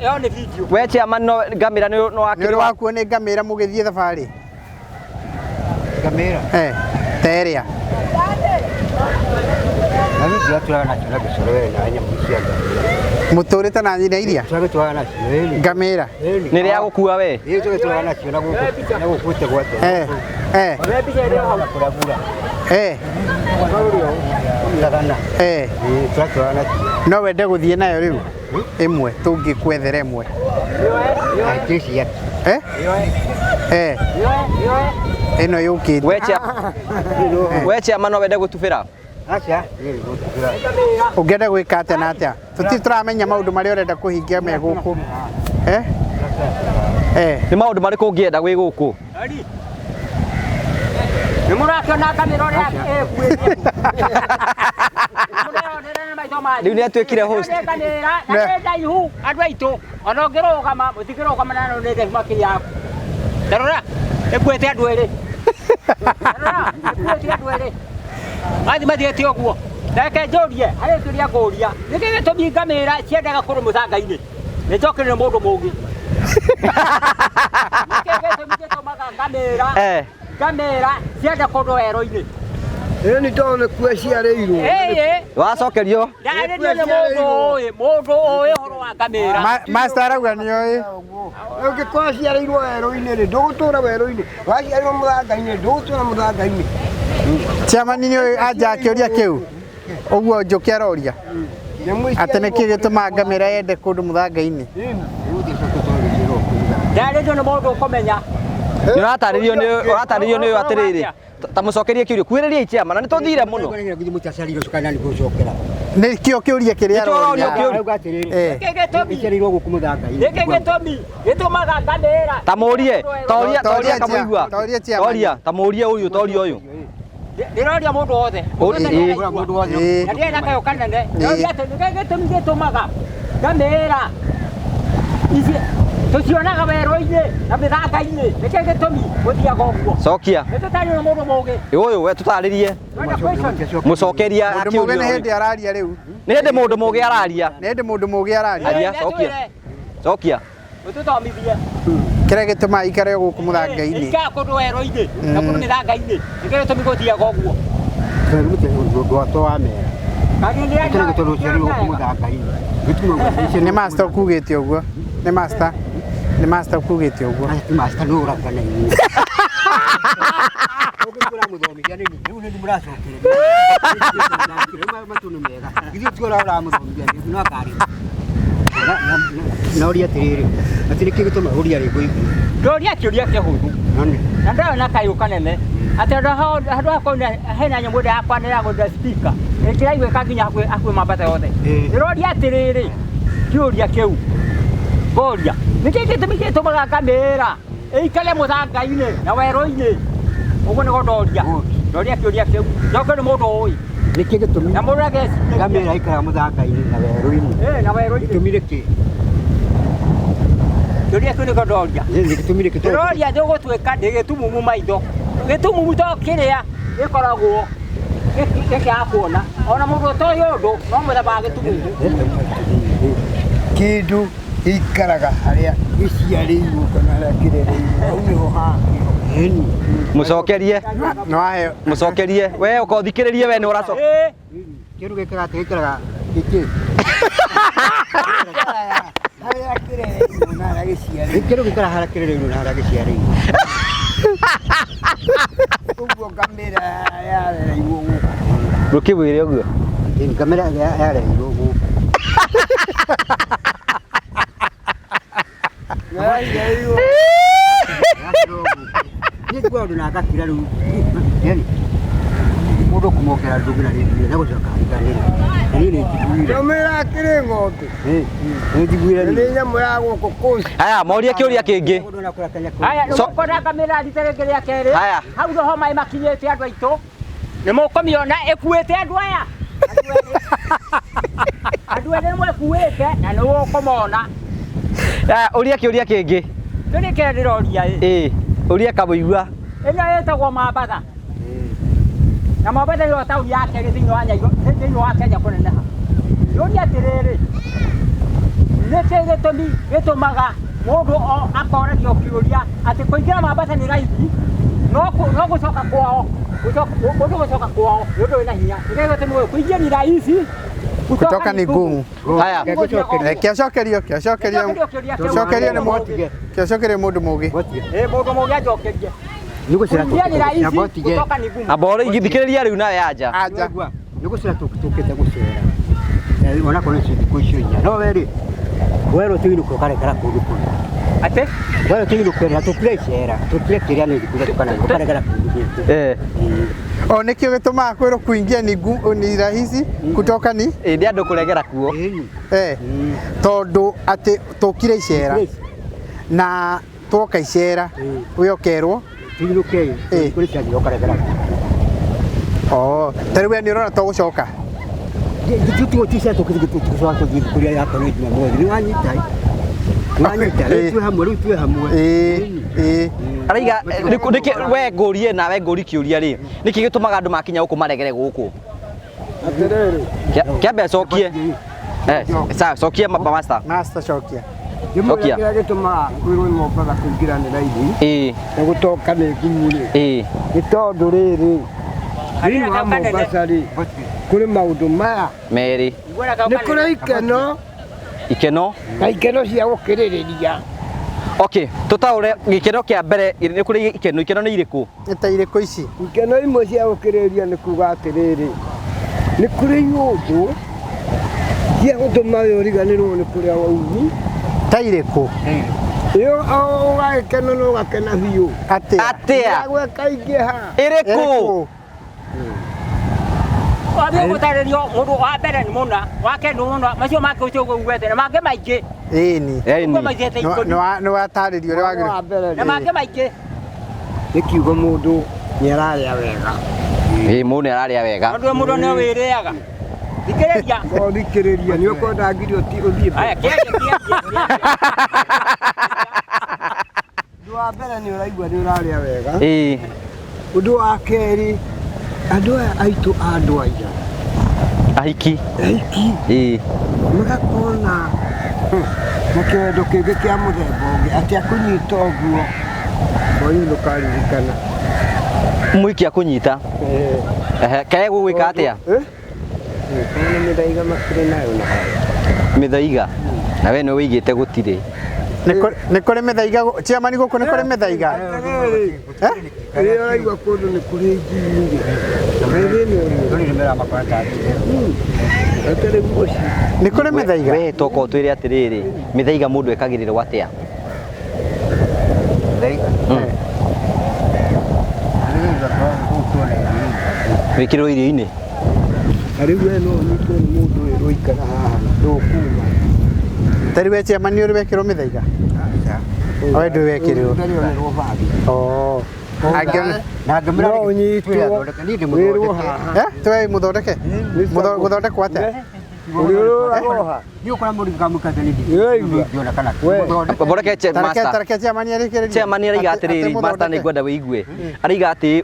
Speaker 2: yone video.
Speaker 3: We chairman no ngamĩra nĩ
Speaker 5: ũrĩ wakuo nĩ ngamĩra mũgĩthiĩ thabarĩ?
Speaker 1: Ngamĩra
Speaker 5: ta ĩrĩa mũtũrĩte na nyina iria ngamĩra
Speaker 3: nĩ rĩa gũkua we?
Speaker 5: No wende gũthiĩ nayo rĩu ĩmwe tũngĩkwethera ĩmwe? Ĩno yũkĩte.
Speaker 3: We chairman no wende gũtubĩra?
Speaker 5: Ũngĩenda gwĩka atĩa na atĩa? Tũtirĩ tũramenya maũndũ marĩa ũrenda kũhingia me gũkũ.
Speaker 3: Nĩ maũndũ marĩkũ ũngĩenda gwĩ gũkũ?
Speaker 2: Nĩ mũrakĩona ngamĩra ũrĩa ĩkuĩte.
Speaker 3: Rĩu nĩ atuĩkire host.
Speaker 2: Nĩ ndaihu andũ aitũ ona ũngĩrũgama mũtingĩrũgama na nĩ ndaihu makĩria yaku. Tarora ĩkuĩte andũ erĩ. Tarora ĩkuĩte andũ erĩ. Mathiĩte ũguo. Reke njũrie harĩ kĩrĩa ngũria. Nĩkĩ gĩtũmi ngamĩra ciendaga kũrũ mũthanga-inĩ? Nĩ njokere nĩ mũndũ mũũgĩ. Nĩkĩ gĩtũmi gĩtũmaga ngamĩra cienda kũndũ werũ-inĩ?
Speaker 1: Nĩ tondũ nĩkuo ciarĩirwo.
Speaker 3: Wacokerio?
Speaker 2: Ndarĩrio nĩ mũndũ ũĩ ũhoro wa ngamĩra.
Speaker 5: Master arauga nĩ oĩ.
Speaker 1: Ũngĩkorwo ciarĩirwo werũ-inĩ rĩ ndũgũtũra werũ-inĩ. Waciarirwo mũthanga-inĩ ndũgũtũra mũthanga-inĩ.
Speaker 5: Chairman nĩ oĩ anja kĩũria kĩu? Ũguo Njũkĩ aroria atĩ nĩkĩ gĩtũmaga ngamĩra yende kũndũ mũthanga-inĩ?
Speaker 2: Ndarĩrio nĩ mũndũ ũkũmenya.
Speaker 3: Nĩ ũratarĩrio nĩ ũyũ atĩrĩrĩ ta mũcokerie kĩũria kuĩrĩria chairman nĩ tũthire mũno.
Speaker 5: Nĩkĩo kĩũria kĩrĩa aroria.
Speaker 2: Gĩkĩ gĩtũmi gĩtũmaga ngamĩra.
Speaker 3: Ta mũrie toria kamũigua. Toria ta mũrie ũyũ toria ũyũ.
Speaker 2: Ndĩroria mũndũ wothe. Na ndiĩ na kayo kanene. Nĩoria atĩ nĩkĩ gĩtũmi gĩtũmaga ngamĩra tucionaga werũ-inĩ na mĩthanga-inĩ nĩkĩo gĩtũmi gũthiaga ũguo
Speaker 3: Cokia.
Speaker 2: nĩtũtarĩ na mũndũ mũũgĩ
Speaker 3: Ũyũ we tũtarĩrie.
Speaker 2: twenda question
Speaker 3: Mũcokeria
Speaker 5: Mũndũ mũgĩ nĩ hĩndĩ araria rĩu.
Speaker 3: Nĩ hĩndĩ mũndũ mũgĩ araria.
Speaker 5: Nĩ hĩndĩ mũndũ mũgĩ araria.
Speaker 3: Aria, cokia. Cokia.
Speaker 2: ũtũthomithie
Speaker 5: Kĩrĩa gĩtũmaga ikare gũkũ mũthanga-inĩ.
Speaker 2: ikaga kũndũ werũ-inĩ na kũndũ mĩthanga-inĩ nĩkĩo gĩtũmi gũthiaga ũguo
Speaker 1: Gwatwo wa mera. Kĩrĩa gĩtũrũ ciarĩ gũkũ mũthanga-inĩ.
Speaker 5: Nĩ master ukugĩte ũguo. Nĩ master. Nĩ master ukugĩte ũguo.
Speaker 1: Ati master no ũrakana inyuĩ. Ũkĩkũra mũthomithia nĩ rĩu nĩ mũracokereria. Matũnũ mega. Githĩ tuora ũramũthomithia nĩ no akari. Na ũria atĩrĩrĩ. Atĩ nĩ kĩgĩtũma ũria rĩngũ igũrũ.
Speaker 2: ndoria kĩũria kĩhũthũ
Speaker 1: Nani.
Speaker 2: na ndona kayũ kanene atĩ handũ hakona hena nyamũ ĩrĩa yakwanĩra gũtha speaker ĩkĩraiguĩka nginya hakuhĩ mambata yothe ndĩroria atĩrĩrĩ kĩũria kĩu ngoria nĩkĩĩ gĩtũmi gĩtũmaga ngamĩra ĩikare mũthanga-inĩ na werũ-inĩ ũguo nĩguo ndoria kĩũria kĩu njoke nĩ mũndũ ũĩ
Speaker 1: Nĩkĩ gĩtũmi
Speaker 2: na mũndũ ageciria
Speaker 1: ngamĩra ikara mũthanga-inĩ na werũ-inĩ.
Speaker 2: na werũ-inĩ
Speaker 1: Gĩtũmire kĩ?
Speaker 2: kĩũria kĩu nĩguo ndoria
Speaker 1: Gĩtũmire kĩ?
Speaker 2: ndĩroria ndĩgũtuĩka ndĩ gĩtumumu maitho gĩtumumu to kĩrĩa gĩkoragwo gĩkĩaga kuona ona mũndũ ũtoĩ ũndũ no mũthemba wa gĩtumumu
Speaker 1: Kĩndũ gĩikaraga harĩa gĩciarĩirwo kana harĩa kĩrereirwo. Hau nĩho hakĩho.
Speaker 3: Mũcokerie.
Speaker 5: Nĩ waheo.
Speaker 3: Mũcokerie. We ũkothikĩrĩrie we nĩ ũracokia.
Speaker 1: Kĩndũ gĩikaraga gĩikaraga gĩkĩ. Harĩa kĩrereirwo na harĩa gĩciarĩirwo. Kĩndũ gĩikaraga harĩa kĩrereirwo na harĩa gĩciarĩirwo. Ũguo ngamĩra yarereirwo gũkũ.
Speaker 3: Ndũkĩwĩre ũguo.
Speaker 1: Ngamĩra yarereirwo gũkũ. Yarereirwo. Nĩguo andũ na agakira rĩu. Mũndũ kũmokera ndũgĩra rĩngĩ na gũcoka ariganĩra. Nĩ njiguire. Ngamĩra akĩrĩ ng'ombe. Nĩ njiguire. Nĩ nyamũ ya gũkũ kũci.
Speaker 3: Haya, morie kĩũria kĩngĩ.
Speaker 2: haya nĩmũkona ngamĩra rita rĩngĩ rĩa kerĩ
Speaker 3: Haya.
Speaker 2: hau noho maĩ makinyĩte andũ aitũ nĩmũkũmĩona ĩkuĩte andũ aya andũ ene nĩmwe ĩkuĩte na nĩũkũmona
Speaker 3: Haya, ũria kĩũria kĩngĩ.
Speaker 2: kĩrĩa kĩrĩa ndĩroria
Speaker 3: Ũria kamũigua.
Speaker 2: ĩno ĩtagwo Mambatha na Mambatha nĩyo taũni ya kerĩ thĩinĩ wa Kenya kũneneha yũria atĩrĩrĩ nĩkĩ gĩtũmi gĩtũmaga mũndũ akoranio kĩũria atĩ kũingĩra Mambatha nĩ raithi no gũcoka kwao mũndũ gũcoka kwao nĩ ũndũ wĩna hinya nĩkĩ gĩtũmi kũingĩra ni rahisi
Speaker 5: Kutoka ni ngumu.
Speaker 3: Haya.
Speaker 5: Kĩacokerio nĩ mũndũ. Kĩacokerio mũndũ mũgĩ.
Speaker 2: mũndũ mũgĩ anjokerie kũingĩra ni rahisi gũcoka ni ngumu
Speaker 3: Amba igithikĩrĩria rĩu nawe anja.
Speaker 5: Anja.
Speaker 1: Nĩ gũcera tũkĩte gũcera. Ona kũrĩ thikũ icio inya. No werĩ. Werũ tũinũka ũkarekera kũndũ kũu.
Speaker 2: atĩ
Speaker 1: Werũ tũinũka tũkire icera. Tũkire kĩrĩa nĩ thikũ tukana ũkarekera kũndũ kũu.
Speaker 5: O nĩkĩo gĩtũmaga kwĩrwo kuingia ni rahisi kutoka ni
Speaker 3: Ĩndĩ andũ kũregera kuo.
Speaker 5: tondũ atĩ tũkire icera na twoka icera we ũkerwo
Speaker 1: Tũinũke kũrĩ cianjĩ ũkarekera.
Speaker 5: tarĩu we nĩ ũrona tũgũcoka
Speaker 1: Tũtigoticia tũkĩcoka tũthiĩ kũrĩa yakorwo Jumamothi. Nĩ wanyita. Nĩ wanyita. Rĩu tuĩ hamwe.
Speaker 3: Araiga nĩkĩ we ngũrie nawe ngũri kĩũria rĩ. Nĩkĩ gĩtũmaga andũ makinya gũkũ maregere gũkũ? Kĩambe cokie. Sawa, cokie master.
Speaker 5: Master cokia.
Speaker 3: Cokia.
Speaker 1: Kĩrĩa gĩtũmaga kwĩrwo Mombatha kũingĩra nĩ raithi. Nĩ gũtoka nĩ ngumu-rĩ. Nĩ tondũ rĩrĩ thĩinĩ wa Mombatha-rĩ kũrĩ maũndũ maya.
Speaker 3: Merĩ.
Speaker 1: Nĩ kũrĩ ikeno.
Speaker 3: Ikeno.
Speaker 1: Na ikeno cia gũkĩrĩrĩria.
Speaker 3: Okay, tũtaũre gĩkeno kĩa mbere nĩ kũrĩ ikeno nĩ irĩkũ?
Speaker 5: Nĩ ta irĩkũ ici?
Speaker 1: Ikeno imwe cia gũkĩrĩrĩria nĩ kuga atĩrĩrĩ nĩ kũrĩ iũndũ cia gũtũma we ũriganĩrwo nĩ kũrĩa wauma.
Speaker 5: Ta irĩkũ?
Speaker 1: Ĩyo ũgagĩkena na ũgakena biũ.
Speaker 3: Atĩa?
Speaker 1: Gwĩkaingĩha.
Speaker 3: Ĩrĩkũ?
Speaker 2: Wambie gũtarĩrio mũndũ wa mbere nĩ mũna wa kerĩ nĩ mũna macio mangĩ ũcio ũgwete na mangĩ maingĩ
Speaker 5: ĩni nĩ watarĩrio ũrĩa wagĩrĩire
Speaker 2: na mangĩ maingĩ
Speaker 1: nĩ kiugo mũndũ nĩ ararĩa wega.
Speaker 3: Mũndũ nĩ ararĩa wega.
Speaker 2: Mũndũ nĩ wĩrĩaga thikĩrĩria
Speaker 1: thikĩrĩria nĩ ũkwenda ngiri ũthiĩ.
Speaker 2: Aya kĩaria
Speaker 1: Ndĩraigua nĩ ũrarĩa wega. Ũndũ wa kerĩ, andũ aya aitũ a Ndwaira.
Speaker 3: Ahiki.
Speaker 1: Magakona na kĩwendo kĩngĩ kĩa mũthemba ũngĩ atĩ akũnyita ũguo. Mwarimũ ndũkaririkana.
Speaker 3: Mũhiki akũnyita. Kaĩ gũgwĩka atĩa?
Speaker 1: Nĩ mĩthaiga makĩrĩ nayo na hau.
Speaker 3: Mĩthaiga? Na we nĩ wĩigĩte gũtirĩ.
Speaker 5: Nĩ kũrĩ mĩthaiga, ciamani gũkũ nĩ kũrĩ mĩthaiga?
Speaker 1: Rĩrĩa ũraigua kũndũ nĩ kũrĩ njingi.
Speaker 5: Nĩ kũrĩ mĩthaiga?
Speaker 3: We toka ũtwĩre atĩrĩrĩ, mĩthaiga mũndũ ekagĩrĩrwo atĩa? Wĩkĩrwo irio-inĩ?
Speaker 1: Rĩu we no ũnyitwo nĩ mũndũ ũyũ ũikara haha ndũkuma.
Speaker 5: Tari we ciamani ũrĩ wekĩrwo mĩthaiga? We ndũrĩ wekĩrwo?
Speaker 1: No ũnyitwo wĩrwo haha.
Speaker 5: Tũwe mũthondeke? Gũthondekwo atĩa? Tareke ciamani arĩkĩrĩrie.
Speaker 3: Ciamani araiga atĩrĩrĩ, master nĩ ngwenda wĩigue. Araiga atĩ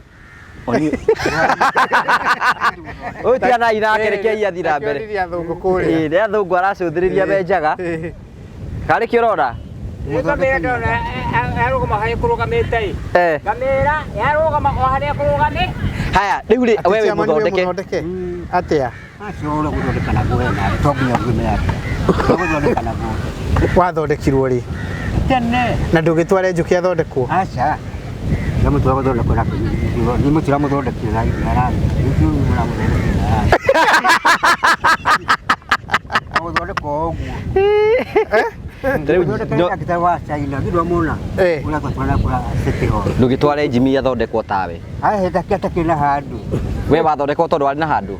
Speaker 3: ũyũ ti anai nake rekei athiĩ na mbere. Rĩrĩa athũngũ aracũthĩrĩria benjaga. Karĩ kĩ ũrona?
Speaker 2: Ngamĩra ndona yarũgama harĩa kũrũgamĩte. Ngamĩra yarũgama o harĩa kũrũgamĩ.
Speaker 3: Haya, rĩu rĩ wewe mũthondeke.
Speaker 5: Atĩa?
Speaker 2: Acio gũthondeka naguo wena, to nginya ũgume yake. Gũthondeka naguo.
Speaker 5: Wathondekirwo rĩ?
Speaker 2: Tene.
Speaker 5: Na ndũgĩtware njũkĩ athondekwo?
Speaker 2: Aca. Ndamũtwara gũthondekwo na nĩ mũtira mũthondekire na rami. Nĩkĩo mũramũthondekire na rami. Gũthondekwo ũguo.
Speaker 3: Ndũgĩtware Jimmy athondekwo tawe.
Speaker 2: Atakĩna handũ.
Speaker 3: We wathondekwo tondũ warĩ na handũ?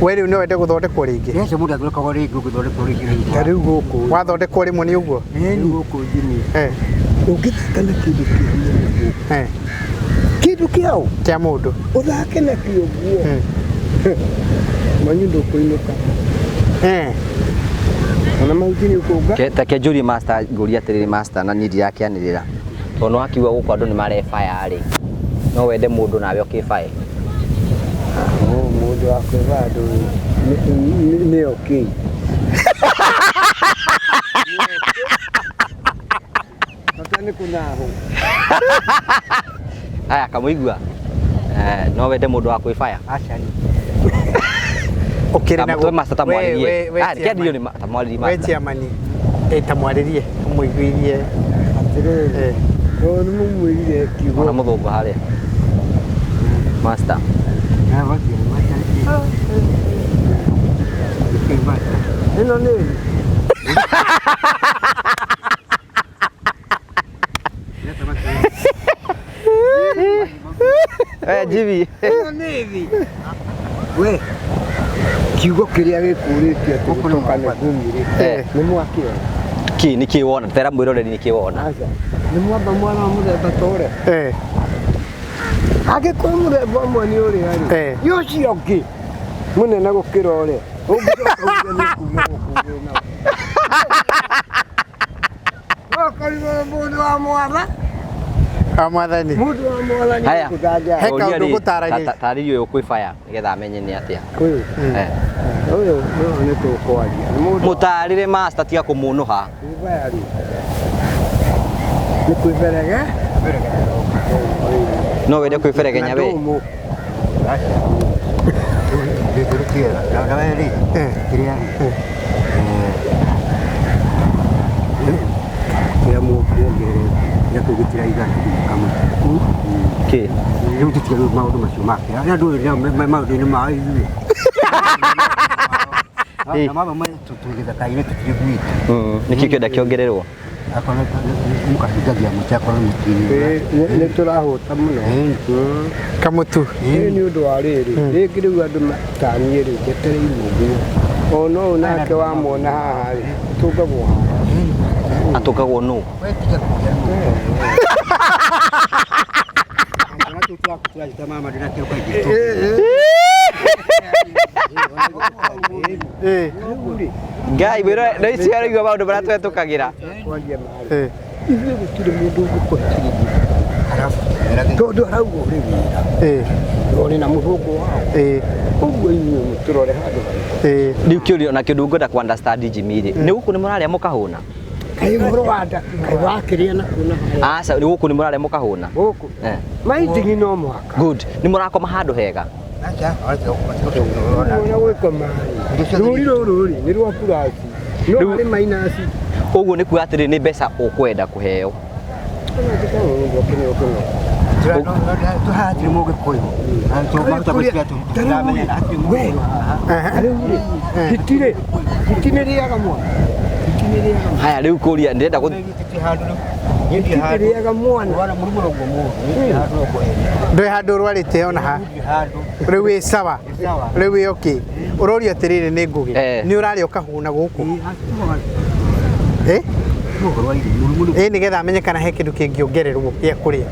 Speaker 5: We rĩu no wende gũthondekwo rĩngĩ?
Speaker 1: Ta rĩu gũkũ
Speaker 5: wathondekwo rĩmwe nĩ ũguo?
Speaker 1: Gũkũ Jimmy. Ũngĩthaka na kĩndũ kĩao. Kĩndũ kĩao?
Speaker 5: Kĩa mũndũ.
Speaker 1: Ũthake na kĩo guo. Manyu ndũkũinũka. Ona mahuti nĩ ũkũnga.
Speaker 3: Ta kĩanjũrie master ngũria atĩrĩrĩ master na niĩ ndirakĩanĩrĩra. Tondũ wakiuga gũkũ andũ nĩ marebaya rĩ. No wende mũndũ nawe ũkĩbaye.
Speaker 1: Mũndũ wa kwĩbaya nĩ okay. Ni kunaho.
Speaker 3: Aya kamũigua. No wende mũndũ wa kwĩbaya.
Speaker 2: Aca.
Speaker 5: Ũkĩrĩ na
Speaker 3: gũ master tamwarĩrie. Kĩandirio nĩ tamwarĩrie master.
Speaker 5: We ciamani. Tamwarĩrie mũiguirie.
Speaker 1: Atĩrĩrĩ. No nĩ mũmwĩrire kiugo.
Speaker 3: Ona mũthũngũ harĩa. Master.
Speaker 1: Ĩno nĩ
Speaker 3: Jimmy.
Speaker 1: We kiugo kĩrĩa gĩkũrĩtio tũkane ngumire. Nĩ mwakĩo.
Speaker 3: Ki nĩ kĩ wona? Tera mwĩroreri nĩ kĩ wona?
Speaker 1: Nĩ mwamba mwana wa mũthemba ta ũrĩa. Angĩkorwo mũthemba ũmwe nĩ ũrĩa rĩ. Nĩ ũcio ũngĩ mũnene gũkĩra ũrĩa. Ũngĩcoka uge nĩ kuma gũkũ wĩna. Ũkarigwo mũndũ wa mwana.
Speaker 5: Mwathani.
Speaker 1: Mũndũ wa mwana
Speaker 3: Haya.
Speaker 5: He kaũndũ gũtaragĩria.
Speaker 3: Tarĩrio ũyũ kwĩbaya nĩgetha amenye nĩ atĩa.
Speaker 1: Ũyũ nĩ tũkwaria.
Speaker 3: Mũtarĩre master tiga kũmũnũha.
Speaker 1: Kwĩbaya rĩ. Nĩ kwĩberege.
Speaker 3: No wende kwĩberegenya we.
Speaker 2: Kũgitĩra igana kamwe.
Speaker 3: Kĩ?
Speaker 2: Rĩu tũtiga maũndũ macio make. Arĩa andũ maũndũ-inĩ ma ithuĩ. Na mama mwe tũgĩthaka-inĩ tũtirĩ gwitũ.
Speaker 3: Nĩkĩ kĩenda kĩongererwo?
Speaker 2: Akorwo mũkahingagia mũtĩ akorwo mũtĩ-inĩ.
Speaker 1: Nĩ tũrahũta mũno.
Speaker 5: Kamũtu.
Speaker 1: Nĩ ũndũ wa rĩrĩ. Rĩngĩ rĩu andũ matanyie rĩ njetereirwo ũguo. Ona ũyũ nake wamwona haha rĩ tũngagwo haha.
Speaker 3: Atũkagwo nũ? Ngai biro no icio ari go maundu bara twetukagira
Speaker 1: ithuĩ gũtirĩ mũndũ ũngĩkũhotithia arabu tondũ arauga ũrĩ wĩra ũrĩ na mũthũngũ wao ũguo inyuĩ mũtũrore handũ
Speaker 3: riu kĩũrio na kĩndũ ngwenda ku understand Jimmy nĩ gũkũ nĩ mũrarĩa mũkahũna
Speaker 1: kaĩ ũhoro wa nda kaĩ wakĩrĩa na kuona
Speaker 3: aca nĩ gũkũ nĩ mũrarĩa mũkahũna
Speaker 1: gũkũ maithingi no mwaka
Speaker 3: good nĩ mũrakoma handũ hega
Speaker 1: ũrĩa gwĩkoma rũri rũrũ rĩ nĩ rwa kuraci no arĩ mainasi
Speaker 3: ũguo nĩ kuga atĩrĩ nĩ mbeca ũkwenda kũheo
Speaker 2: tuhatire mũgĩ kũyũ
Speaker 1: itinĩrĩaga mwana
Speaker 3: haya rĩu kũria ndĩrenda
Speaker 1: itinĩrĩaga mwana
Speaker 5: ndwe handũ rwarĩte ona ha rĩu wĩ sawa rĩu wĩ okay ũroria atĩrĩrĩ nĩ ngũgĩ nĩ ũrarĩa ũkahũna gũkũ nĩgetha amenye kana he kĩndũ kĩngĩongererwo gĩa kũrĩa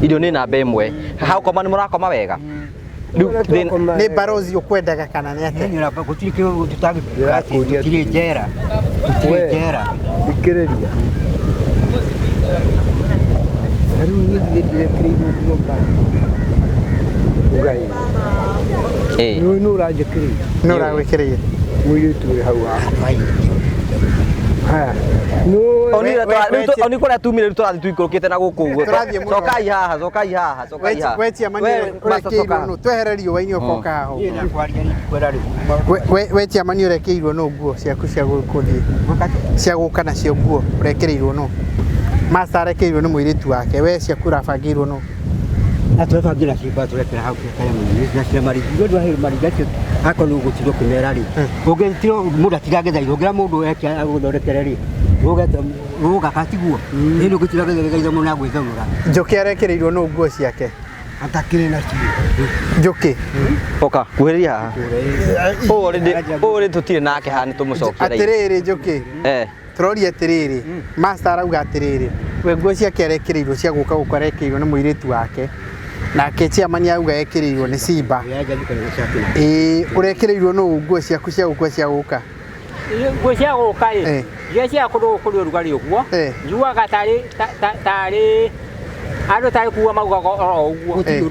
Speaker 3: irio nĩ namba ĩmwe hau koma nĩ mũrakoma wega
Speaker 5: nĩ barozi ũkwendaga kana nĩ atĩa
Speaker 2: gũtirĩ kĩndũ tũtirĩ njera
Speaker 1: thikĩrĩria rĩu niĩ ndirekereirio nyũmba ugai nĩ ũranjĩkĩrĩire
Speaker 5: nĩ ũragwĩkĩrĩire
Speaker 1: mũirĩtu ũrĩ hau
Speaker 3: oni kũrĩa tumire rĩu tũrathiĩ tũikũrũkĩte na gũkũ ũguo cokai haha
Speaker 5: wetia mani ũrekeirwo nũ twehere riũa-inĩ ũkoka haha wetia mani ũrekeirwo nũ nguo ciaku cia gũthiĩ cia gũka nacio nguo ũrekereirwo nũ master arekeirwo nĩ mũirĩtu wake we ciaku ũrabangĩirwo nũ
Speaker 2: atwebangira ciba turekera hau kaya mũnene na cia marigi ndio ahero marigi acio akorwo gũtirwo kĩmera rĩ ũngĩtiro mũndũ atirangetha ũngĩra mũndũ ekia agũthondekere rĩ ũga katiguo ndio gũtiragetha mũndũ agwĩthomora
Speaker 5: Njoki arekereirwo nũ nguo ciake
Speaker 1: atakĩrĩ na cio
Speaker 5: Njoki
Speaker 3: oka kuhĩrĩria haha ũrĩ tũtirĩ nake haha nĩ tũmũcokera
Speaker 5: atĩrĩrĩ Njoki tũroria atĩrĩrĩ master arauga atĩrĩrĩ we nguo ciake arekereirwo cia gũka gũkũ arekeirwo nĩ mũirĩtu wake nake chairman auga ekereirwo nĩ Simba ũrekereirwo nũ nguo ciaku cia gũkũ cia gũka
Speaker 2: nguo cia gũka iria cia kũrũ ũrugarĩ ũguo njuaga tarĩ andũ tarĩ kuua maugaga oro ũguo niĩ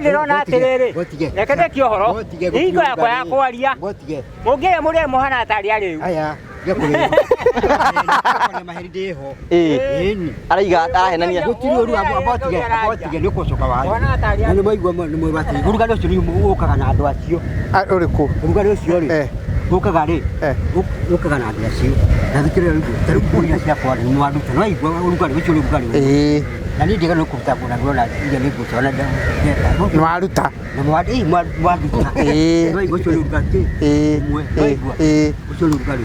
Speaker 2: ndĩrona atĩrĩrĩ reke ndĩkie ũhoro hingo yakwa ya kwaria mũngĩrĩ mũrĩ mũhana tarĩ arĩu
Speaker 3: araiga arahenania
Speaker 2: gũtirĩ ũru abotige nĩ kũcoka wayo na nĩ maigua nĩ mwĩbati ũrugarĩ ũcio nĩ ũkaga na andũ acio
Speaker 5: ũrĩkũ
Speaker 2: ũrugarĩ ũcio rĩ ũkaga rĩ ũkaga na andũ acio na thikĩrĩria rĩu tarĩ kũria ciakwa nĩ mwaruta no aigua ũrugarĩ ũcio nĩ ũrugarĩ na niĩ ndigana kũruta kuna ndona ndio nĩ ngũtona
Speaker 5: nĩ waruta
Speaker 2: na mwaruta no aigua ũcio nĩ ũrugarĩ mwaigua ũcio nĩ ũrugarĩ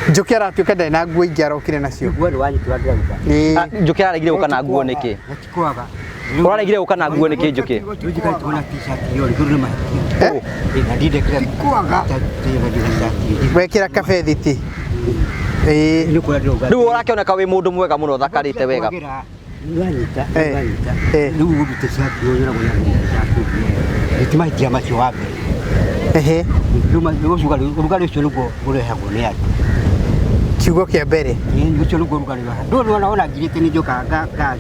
Speaker 5: Njoki aratuĩka ndarĩ na nguo ingĩ arokire nacio
Speaker 3: Njoki araregire gũka na nguo nĩkĩ ũraregire gũka na nguo nĩkĩ Njoki
Speaker 5: wekĩra kabethiti
Speaker 3: rĩu ũrakĩoneka wĩ mũndũ mwega mũno ũthakarĩte wega
Speaker 2: rĩu ũrute cati ĩtimaitia macio wa mbere ũrugarĩ ũcio nĩguo ũrehagwo nĩ andũ
Speaker 5: kiugo kĩa mbere
Speaker 2: ũcio nĩguo ũrugarĩ ũrehagwo ona ngirĩte nĩ njoka ngaria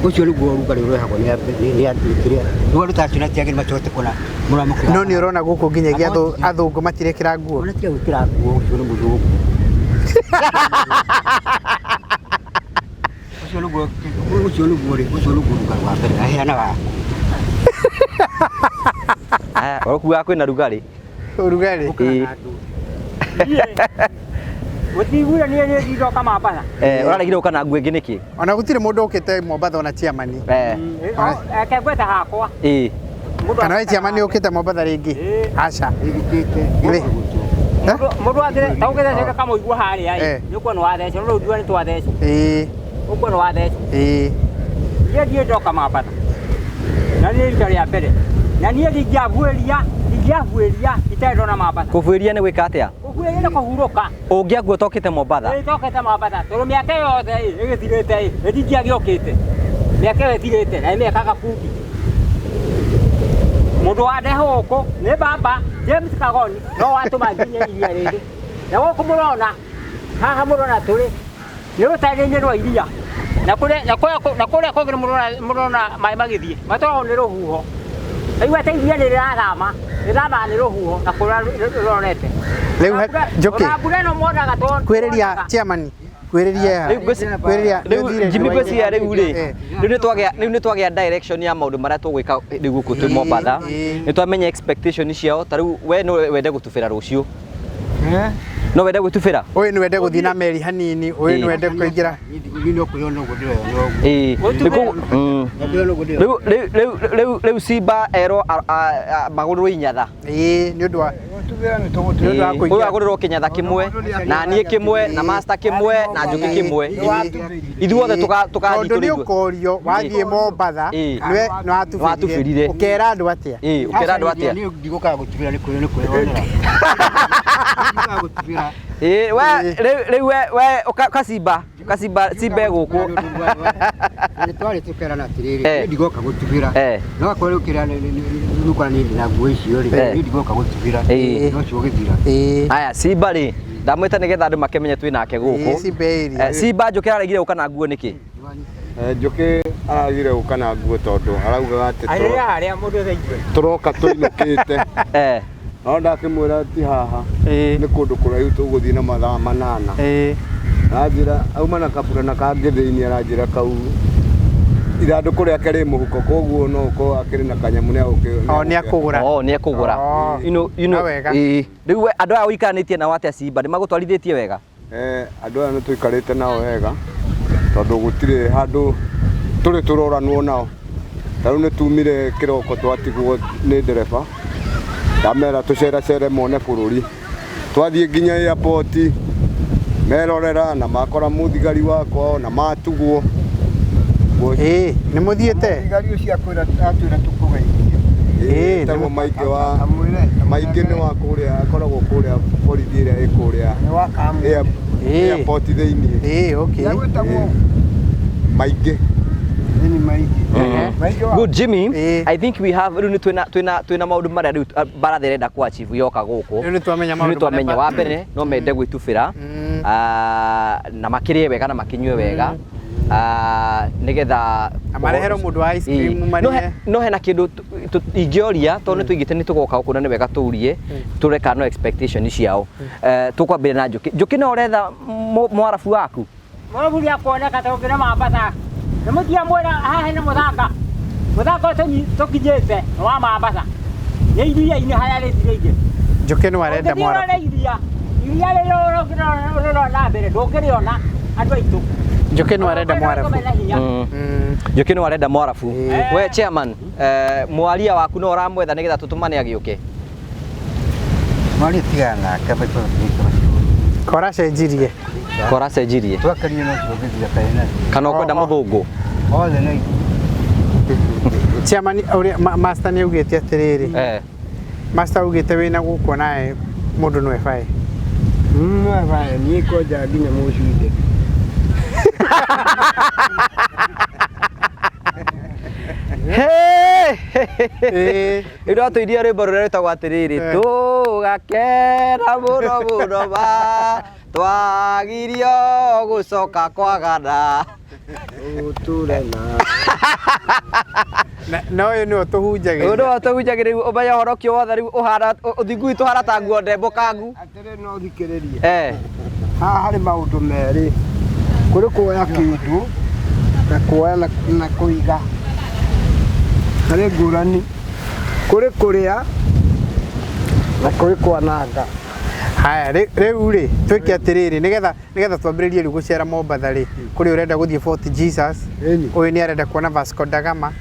Speaker 2: ũcio nĩguo ũrugarĩ ũrehagwo nĩ andũ kĩrĩa rugarĩ tacio na tiagĩrĩ macote kũna mũramũkĩra
Speaker 5: no nĩ ũrona gũkũ nginyagia athũngũ matirekĩra nguo
Speaker 2: ona tiga gwĩkĩra nguo ũcio nĩ mũthũngũ ũcio nĩguo ũrugarĩ wa mbere aheanaga
Speaker 3: ũrakuga kwĩna rugarĩ
Speaker 5: ũrugarĩ
Speaker 2: gũtigura niĩ ndoka Mombatha
Speaker 3: ũraregire gũka na nguo ĩngĩ nĩkĩ
Speaker 5: ona gũtirĩ mũndũ ũkĩte Mombatha ona chairman
Speaker 2: eke ngweta hakwa
Speaker 5: kana we chairman ũkĩte Mombatha rĩngĩ aca
Speaker 2: mũndũ atĩrĩ ta ũgĩthecete kamũigua harĩa nĩ ũkuona wathece rĩu ndiũa nĩ twathece ũkuona wathece niĩ ndoka Mombatha na niĩ rita rĩa mbere na niĩ ndingĩabuĩria itarĩ ndona Mombatha
Speaker 3: kũbuĩria nĩ gwĩka atĩa
Speaker 2: kũbuĩria nĩ kũhurũka
Speaker 3: ũngĩagua ũtokĩte Mombatha
Speaker 2: tokĩte Mombatha tondũ mĩaka yothe ĩgĩthirĩte ndingĩagĩokĩte mĩaka ĩtirĩte na mĩaka gakundi mũndũ wadeho gũkũ nĩ baba James Kagoni no watũma nginya iria rĩrĩ na gũkũ mũrona haha mũrona tũrĩ nĩ rũtarĩ-inĩ rwa iria na kũrĩa kũngĩ mũrona maĩ magĩthiĩ matwaragwo nĩ rũhuho aigua ta iria rĩrathama nĩ rũhuho na kũrĩa rũronete
Speaker 5: rĩu Njoki
Speaker 2: mbura ĩno mwonaga
Speaker 5: kwĩrĩria chairman kwĩrĩria
Speaker 3: rĩu Jimmy gwĩciria rĩu rĩ rĩu nĩ twagĩa direction ya maũndũ marĩa tũgwĩka rĩu gũkũ twĩ Mombatha nĩ twamenya expectation ciao ta rĩu we no wende gũtubĩra rũciũ no wende gũtubĩra
Speaker 5: ũyũ nĩ wende gũthiĩ na meri hanini ũyũ nĩ wende kũingĩra
Speaker 3: rĩu Simba erwo magũrĩrwo inyatha
Speaker 5: nĩ ũndũ wa
Speaker 3: ũyũ agũrĩrwo kĩnyatha kĩmwe na niĩ kĩmwe na master kĩmwe na Njoki kĩmwe ithuothe tũgathiĩ
Speaker 5: tondũ nĩ ũkorio wathiĩ Mombatha nĩ watubĩrire ũkera andũ atĩa
Speaker 3: ũkera andũ atĩa
Speaker 2: ndigũkaga gũtubĩra nĩ kwĩyonera
Speaker 3: rĩu we Simba gũkũ
Speaker 2: nĩ twarĩ tũkerana atĩrĩrĩ ndigoka gũtubĩra no akorwo ũkĩra nukora nĩ na nguo icio rĩ ndigoka gũtubĩra no cio gĩthira
Speaker 3: aya Simba rĩ ndamwĩta nĩgetha andũ makemenye twĩ nake gũkũ Simba Njoki araregire gũka na nguo nĩkĩ
Speaker 6: Njoki aragire gũka na nguo tondũ araugaga atĩ tũroka tũinũkĩte no ndakĩmwĩra ti haha nĩ kũndũ kũraihu tũgũthiĩ na mathaa 8 anjĩra auma na kaburana kangĩ thĩinĩ aranjĩra kau ithandũkũ rĩake rĩ mũhuko koguo no ũkorwo akĩrĩ na kanyamũ
Speaker 5: nĩ
Speaker 3: akũgũra rĩu andũ aya ũikaranĩtie nao atĩa Simba nĩ magũtwarithĩtie wega
Speaker 6: andũ aya nĩ tũikarĩte nao wega tondũ gũtirĩ handũ tũrĩ tũroranwo nao ta rĩu nĩ tumire kĩroko twatigwo nĩ ndereba ndamera tũceracere mone bũrũri twathiĩ nginya airport merorera na makora mũthigari wakwa na matugwo
Speaker 5: nĩ mũthiĩte
Speaker 1: thigari ũcio atwĩra tũkũgeithie
Speaker 6: tamo maingĩ nĩ wa kũrĩa akoragwo kũrĩa borithi ĩrĩa ĩ kũrĩa airport thĩinĩ maingĩ
Speaker 3: Good Jimmy, I think we have rĩu twĩna maũndũ marĩa rĩu Mbarathi ĩrenda kũ achieve yoka gũkũ
Speaker 5: rĩu nĩ
Speaker 3: twamenya wa mbere no mende gwĩtubĩra na makĩrĩe wega na makinyue wega nĩgetha
Speaker 5: mareherwo mũndũ wa ice cream
Speaker 3: no hena kĩndũ ingĩoria tondũ nĩ tũigĩte nĩ tũgoka gũkũ na nĩ wega tũrie tũreka no expectation ciao tũkwambĩrĩria na Njoki no ũretha mwarabu waku
Speaker 2: mwarabu ya kuoneka tũkĩra Mombatha nĩ mũtia mwĩra haha nĩ mũthaka tũkinyĩte wa Mombatha nĩ iria-inĩ harĩa rĩtirĩire
Speaker 5: Njoki nĩ arenda mwarabu
Speaker 2: iria rĩrĩa na mbere ndũngĩrĩona andũ aitũ
Speaker 5: Njoki nĩ arenda mwarabu
Speaker 3: Njoki nĩ arenda mwarabu we chairman mwaria waku no ũramwetha nĩgetha tũtũmane agĩũke
Speaker 1: mwaria tigana nake
Speaker 3: koracenjirie
Speaker 1: twakarie no tũgĩthia kaina
Speaker 3: kana ũkwenda mũthũngũ
Speaker 1: othe nĩ
Speaker 5: chairman master nĩ augĩte atĩrĩrĩ master augĩte wĩna gũkũ nawe mũndũ no ebae
Speaker 1: niĩ koja nginya mũcinde
Speaker 3: Ĩrĩa tũiria rwĩmbo rũrĩa rwĩtagwo atĩrĩrĩ tũgakena mũno mũno ba twagirio gũcoka kwagana
Speaker 5: na ũyũ nĩwe tũhunjagĩria
Speaker 3: nĩwe tũhunjagĩria rĩu ũmenye ũhoro ũcio wothe rĩu ũthingu witũ ũhana ta nguo ndembũkangu
Speaker 1: atĩrĩ no thikĩrĩrie haha harĩ maũndũ merĩ kũrĩ kuoya kĩndũ na kuoya na kũiga harĩ ngũrani kũrĩ kũrĩa na kũrĩ kwananga
Speaker 5: haya rĩu rĩ twĩke atĩrĩrĩ nĩgetha twambĩrĩrie rĩu gũcera Mombatha rĩ kũrĩ ũrenda gũthiĩ Fort Jesus ũyũ nĩ arenda kuona Vasco da Gama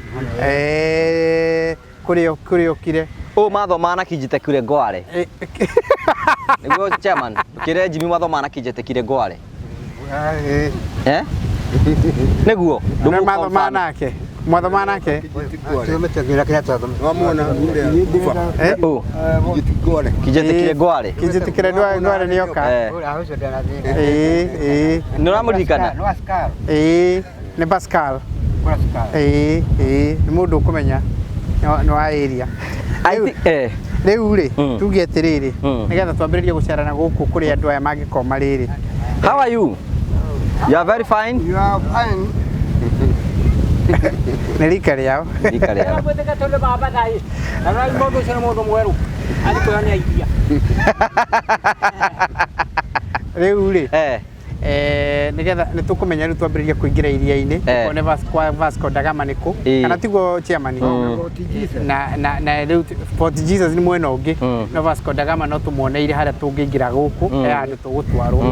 Speaker 5: kũrĩ okire
Speaker 3: mathoma na Kinjete Ngware nĩguo chairman ũkĩre Jimmy mathoma na Kinjete Ngware nĩguo
Speaker 5: mathoma nake
Speaker 1: tumetegera kĩrĩa twathoma
Speaker 6: wamwona
Speaker 3: Kinjete Ngware
Speaker 5: nĩ oka
Speaker 3: nĩ ũramũririkana
Speaker 5: nĩ Pascal
Speaker 1: kura cukari
Speaker 5: nĩ mũndũ ũkũmenya nĩ wa area rĩu rĩ tuge atĩrĩrĩ nĩgetha twambĩrĩrie gũcerana gũkũ kũrĩ andũ aya mangĩkorwo marĩrĩ.
Speaker 3: How are you? You are very fine.
Speaker 1: You are fine.
Speaker 5: Nĩ rika rĩao.
Speaker 3: Rika rĩao.
Speaker 5: Rĩu rĩ nĩgetha nĩ tũkũmenya rĩu twambĩrĩrie kũingĩra iria-inĩ tukone Vasco da Gama nĩkũ kana tiguo chairman na rĩu Fort Jesus nĩ mwena ũngĩ no Vasco da Gama no tũmuoneire harĩa tũngĩingĩra gũkũ handũ tũgũtwarwo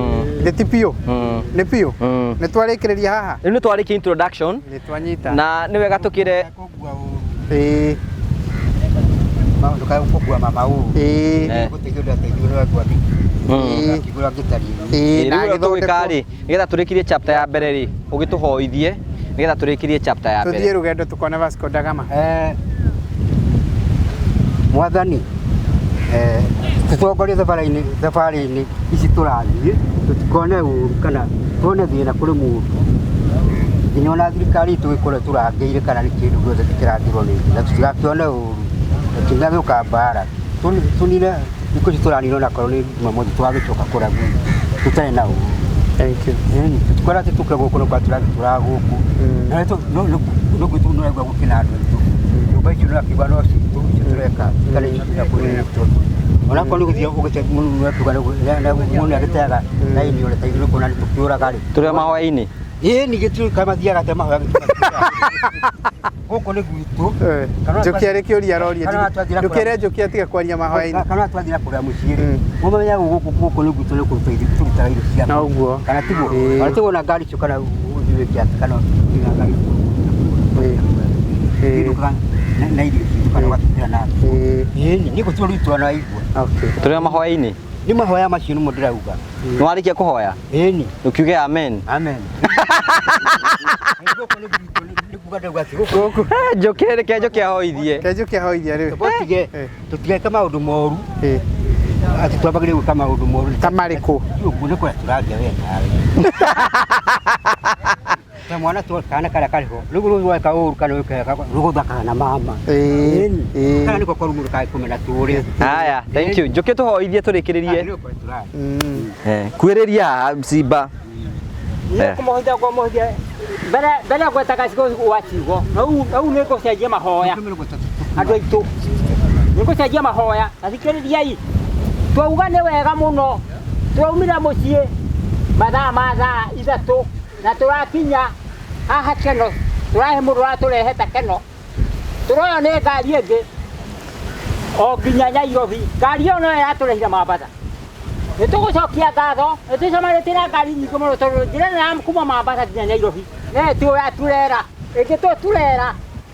Speaker 5: nĩ ti piũ nĩ piũ nĩ twarĩkĩrĩria haha
Speaker 3: rĩu nĩ twarĩkia introduction
Speaker 5: nĩ twanyita
Speaker 3: na nĩ wega tũkĩre
Speaker 1: maũndũ ka gũkua mama ũũ gũteithio ndateithio nĩ watu athi kigura gĩtari
Speaker 3: na gĩthondeka rĩ nĩgetha tũrĩkirie chapter ya mbere rĩ ũgĩtũhoithie nĩgetha tũrĩkirie chapter ya mbere
Speaker 5: tũthiĩ rũgendo tukone Vasco da Gama
Speaker 1: mwathani tũtongorie thabarĩ-inĩ ici tũrathiĩ tũtikone ũru kana tuone thĩna kũrĩ mũndũ nginya ona thirikari tũgĩkore tũrangĩire kana nĩ kĩndũ gĩothe kĩrangĩrwo nĩ na tũtigakĩone ũru tũngĩthũka mbara tunire iko tũranirwo na korwo nĩ Jumamothi twagĩcoka kũragu tũtarĩ na ũru.
Speaker 5: Thank you.
Speaker 1: Tukora ati tuke gũkũ no kwatũra gũkũ na no gwitũ no egwa gũkina andũ aitũ nyũmba icio no akigwa no citũ tũreka kana na kũrĩ ona korwo gũthiĩ ũgĩte mũno akiuga na mũno agĩteaga na ini ũrĩa taithio kũna nĩ tũkĩũraga rĩ
Speaker 3: tũrĩ mahoya-inĩ
Speaker 1: ni gĩtu kamathiaga te mahoya gũkũ nĩ gwitũ
Speaker 5: Njoki arĩ kĩũria aroria ndũkĩre Njoki atiga kwaria mahoya-inĩ
Speaker 1: kana twathira kũrĩa mũciĩ rĩ mũmenya gũkũ nĩ gwitũ nĩ kũrutithia tũrutaga irio cia
Speaker 5: na ũguo
Speaker 1: kana tiguo na ngari cio kana ũthiĩ kĩatĩ kana ngari na irio kana watũkĩra na nĩ gũtua rĩtwa na igua
Speaker 3: tũrĩ mahoya-inĩ
Speaker 1: nĩ mahoya macio nĩmo ndĩrauga
Speaker 3: nĩ warĩkia kũhoya
Speaker 1: ĩni
Speaker 3: ũkiuge amen Njoki reke Njoki ahoithie
Speaker 5: Njoki ahoithie rĩu
Speaker 1: tũtigeka maũndũ moru ati twambagĩrĩrie gwĩka maũndũ moru
Speaker 5: ta marĩkũ
Speaker 1: ũguo nĩ kũrĩa tũrangĩa we nawe ta mwana kana karĩa karĩho rĩu rweka ũru kana rũgũthakaga na mama kana nĩko korwo mũndũ kagĩkũmena tũrĩa
Speaker 3: haya thank you Njoki tũhoithie tũrĩkĩrĩrie kuĩrĩria Simba
Speaker 2: kũmũhoithia kũmũhoithia mbere gwetaga cigo wacigo rĩu nĩ ngũcenjia mahoya andũ aitũ nĩ ngũcenjia mahoya athikĩrĩriai twauga nĩ wega mũno twaumire mũciĩ mathaa ma thaa ithatũ na tũrakinya haha Keno tũrahe mũndũ ũratũrehete Keno tũroywo nĩ ngari ĩngĩ o nginya Nairobi ngari ĩyo no ĩratũrehire Mambatha nĩ tũgũcokia ngatho nĩ tũcomanĩtie na ngari nyingĩ mũno tondũ njĩra ĩno ya kuma Mambatha nginya Nairobi nĩ tũraturera ĩngĩ tũturera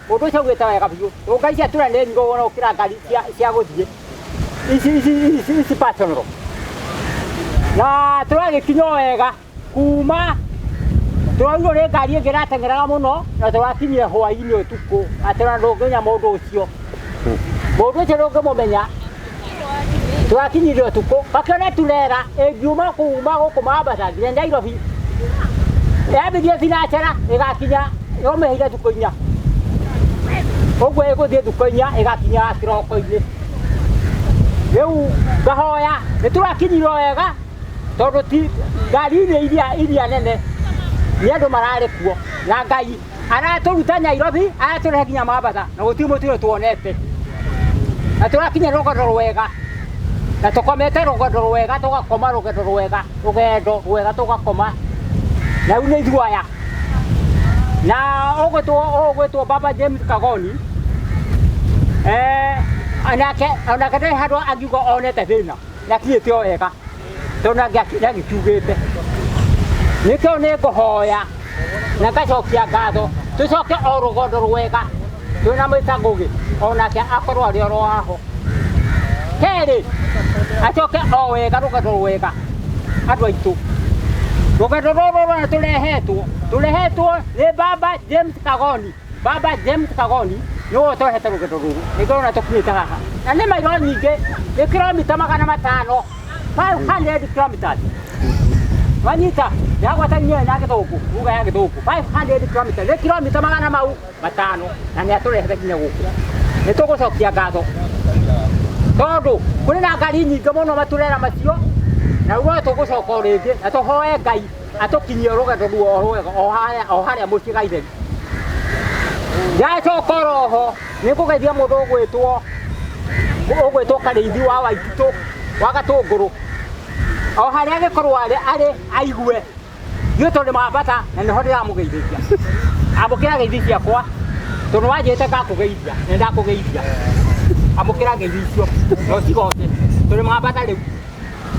Speaker 2: mũndũ ũcio ũgĩte wega biũ tũngai cia tura nĩ nyingĩ mũno gũkĩra ngari cia gũthiĩ ici personal na tũragĩkinya wega kuma tũraurwo nĩ ngari ĩngĩ ĩrateng'eraga mũno na tũrakinyire hwaĩ-inĩ ũtukũ atĩ ona ndũngĩmenya mũndũ ũcio ndũngĩmũmenya tũrakinyire ũtukũ bakĩone turera ĩngiuma kuma gũkũ Mambatha nginya Nairobi yambĩrĩrie Sinachara ĩgakinya yomĩhĩire thukũ-inya ũguo ĩgũthiĩ thukũ-inya ĩgakinya kĩroko-inĩ rĩu ngahoya nĩ tũrakinyirwo wega tondũ ti ngari-inĩ iria nene nĩ andũ mararĩ kuo na Ngai aratũruta Nairobi aratũrehe nginya Mambatha na gũtirĩ mũtino tuonete na tũrakinya rũgendo rwega na tũkomete rũgendo rwega tũgakoma rũgendo rwega tũgakoma na rĩu nĩ ithuaya na ũgwĩtwo Baba James Kagoni onake ndarĩ handũ angiuga onete thĩna nĩakinyĩte o wega tondũ nĩagĩkiugĩte nĩkĩo nĩ ngũhoya na ngacokia ngatho tũcoke o rũgendo rwega twĩna Mr. Ngũgĩ onake akorwo arĩ oro haho kerĩ acoke o wega rũgendo rwega andũ aitũ rũgendo rũrũ tũrehetwo nĩ Baba James Kagoni nĩwe ũtũrehete rũgendo rũrũ nĩkĩo ona tũkinyĩte haha na nĩ mairo nyingĩ nĩ kilomita 500 500 kilometers wanyita ya gwatania na githuku uga ya githuku 500 km le kilomita magana mau matano na ni aturehete kinya guku ni tugucokia ngatho tondu kuri na ngari nyingi muno maturera macio na ruo tugucoka ringi na tuhoe Ngai atukinyie rugendo ruo rwega o haria mucii gaitheri ya chokoroho ni kugeithia mundu ugwitwo Karithi wa Waititu wa Gatunguru o haria gikorwo ari aigue yo tondu mabata na niho ndiramugeithia amukira geithi ciakwa tondu wanjite ngakugeithia ni ndakugeithia amukira geithi icio no cigote tondu mabata riu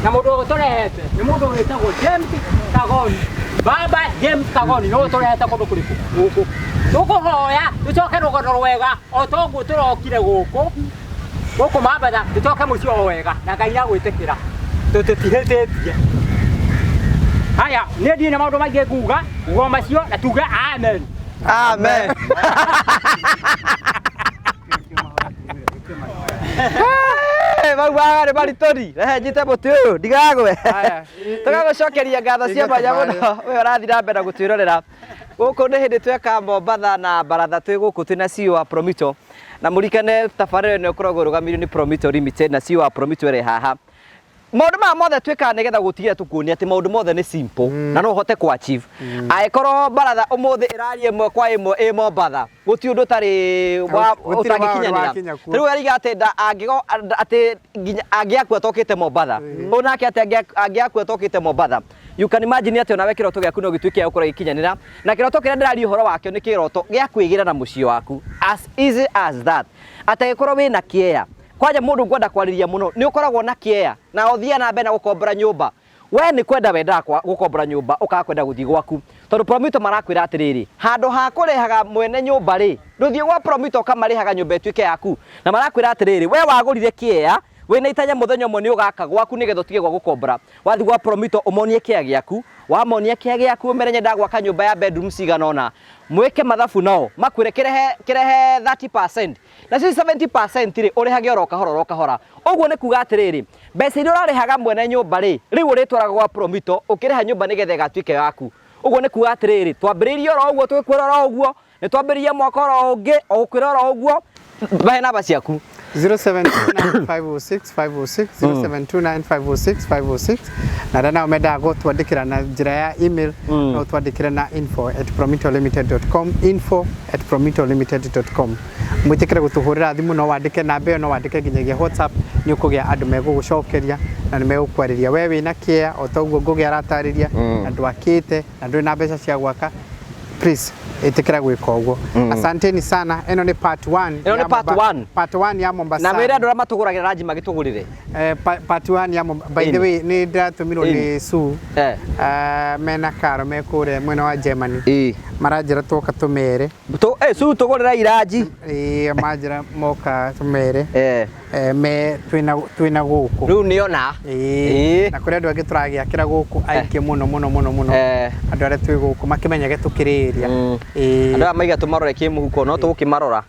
Speaker 2: na mundu uturehete ni mundu witagwo James Kagoni Baba James Kagoni no uturehete kundu kuriku guku tukuhoya tucoke rugendo rwega o tongu turokire guku mabata tucoke mucio wega na Ngai agwitikira tutitihetetie haya ni ndine maundu maingi nguga ugo macio na tuge amen
Speaker 3: amen Magwagare baritori njite muti uyu ndigagwe tugagucokeria ngatho cia mwanya muno we urathi na mbere gutwirorera guku ni hindi tweka Mombatha na Baratha twi guku twina CEO wa Promito na murikane tabarĩra ĩno ĩkoragwo ĩrũgamĩrĩirwo ni Promito Limited na CEO wa Promito ĩrĩ haha maundu ma mothe twika nigetha gutigira tukuonia ati maundu mothe ni simple na no hote ku achieve aikorwo Baratha umuthi irari imwe kwa imwe Mombatha guti undu tari wa utagikinyanira riu ariga ati angigo ati angiakua tokite Mombatha onake ati angiakua tokite Mombatha you can imagine ati ona wekiro to giaku no gituike ukora gikinyanira na kiroto kiria ndirari uhoro wakio ni kiroto gia kwigira na mucio waku as easy as that ataikorwo wina kiea kwaja mundu ngwenda kwariria muno ni ukoragwo na kiea na uthia na mbere na gukombora nyumba we ni kwenda wenda kwa gukombora nyumba ukakwenda guthii gwaku tondu Promito marakwira atiriri handu ha kurehaga mwene nyumba ri nduthie gwa Promito kamarihaga nyumba etuike yaku na marakwira atiriri we wagurire kiea we na itanya muthenya mwe ni ugaka gwaku nigetho tige gwa gukombora wathi gwa Promito umonie kiea giaku wamonia kiea giaku merenye ndagwaka nyumba ya bedroom ciganona mweke mathabu nao makwire kirehe 30% na sisi 70% ri urihage oro kahora uguo ni kuga atiriri mbeca iria urarihaga mwene nyumba ri riu uritwaraga gwa Promito ukiriha nyumba nigetha igatuike yaku uguo ni kuga atiriri twambiririe oro uguo twikwira oro uguo ni twambiririe mwaka oro ungi o gukwira oro uguo bahe namba ciaku
Speaker 5: 0729506506 0729506506 na dana umeda gutwandikira na njira ya email no twandikira na info@promitolimited.com info@promitolimited.com mwitikire gutuhurira thimu no wandike na mbe no wandike nginyagia WhatsApp ni ukugia andu megugucokeria na ni megukwariria we wina kia o toguo ngugia ratariria andu akite na ndu na mbeca cia gwaka please itikira gwika uguo asanteni sana eno ni part 1 part 1 ya Mombasa
Speaker 3: na wira ndora matuguragira ranji magitugurire
Speaker 5: part 1 ya by the way ni ndatumiro ni su mena karo mekure mwena wa Germany marajira toka tumere
Speaker 3: su tugurira iranji
Speaker 5: majira moka tumere me twina guku
Speaker 3: riu niona
Speaker 5: na kuri andu angi turagiakira guku aingi muno andu aria twi guku makimenyage tukiriria
Speaker 3: andu amaiga tumarore kimuhuko no tugukimarora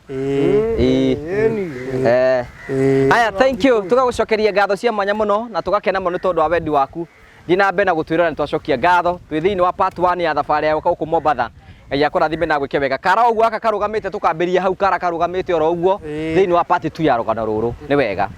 Speaker 3: aya thank you tugagucokeria ngatho cia mwanya muno na tugakena muno tondu wa wendi waku dina mbe na gutwirora ni twacokia ngatho twi thiini wa part 1 ya thabari ya guku Mombatha ya kurathime na gwike wega kara uguo aka karugamite tukambiria hau kara karugamite oro uguo thiini wa part 2 ya rugano ruru ni wega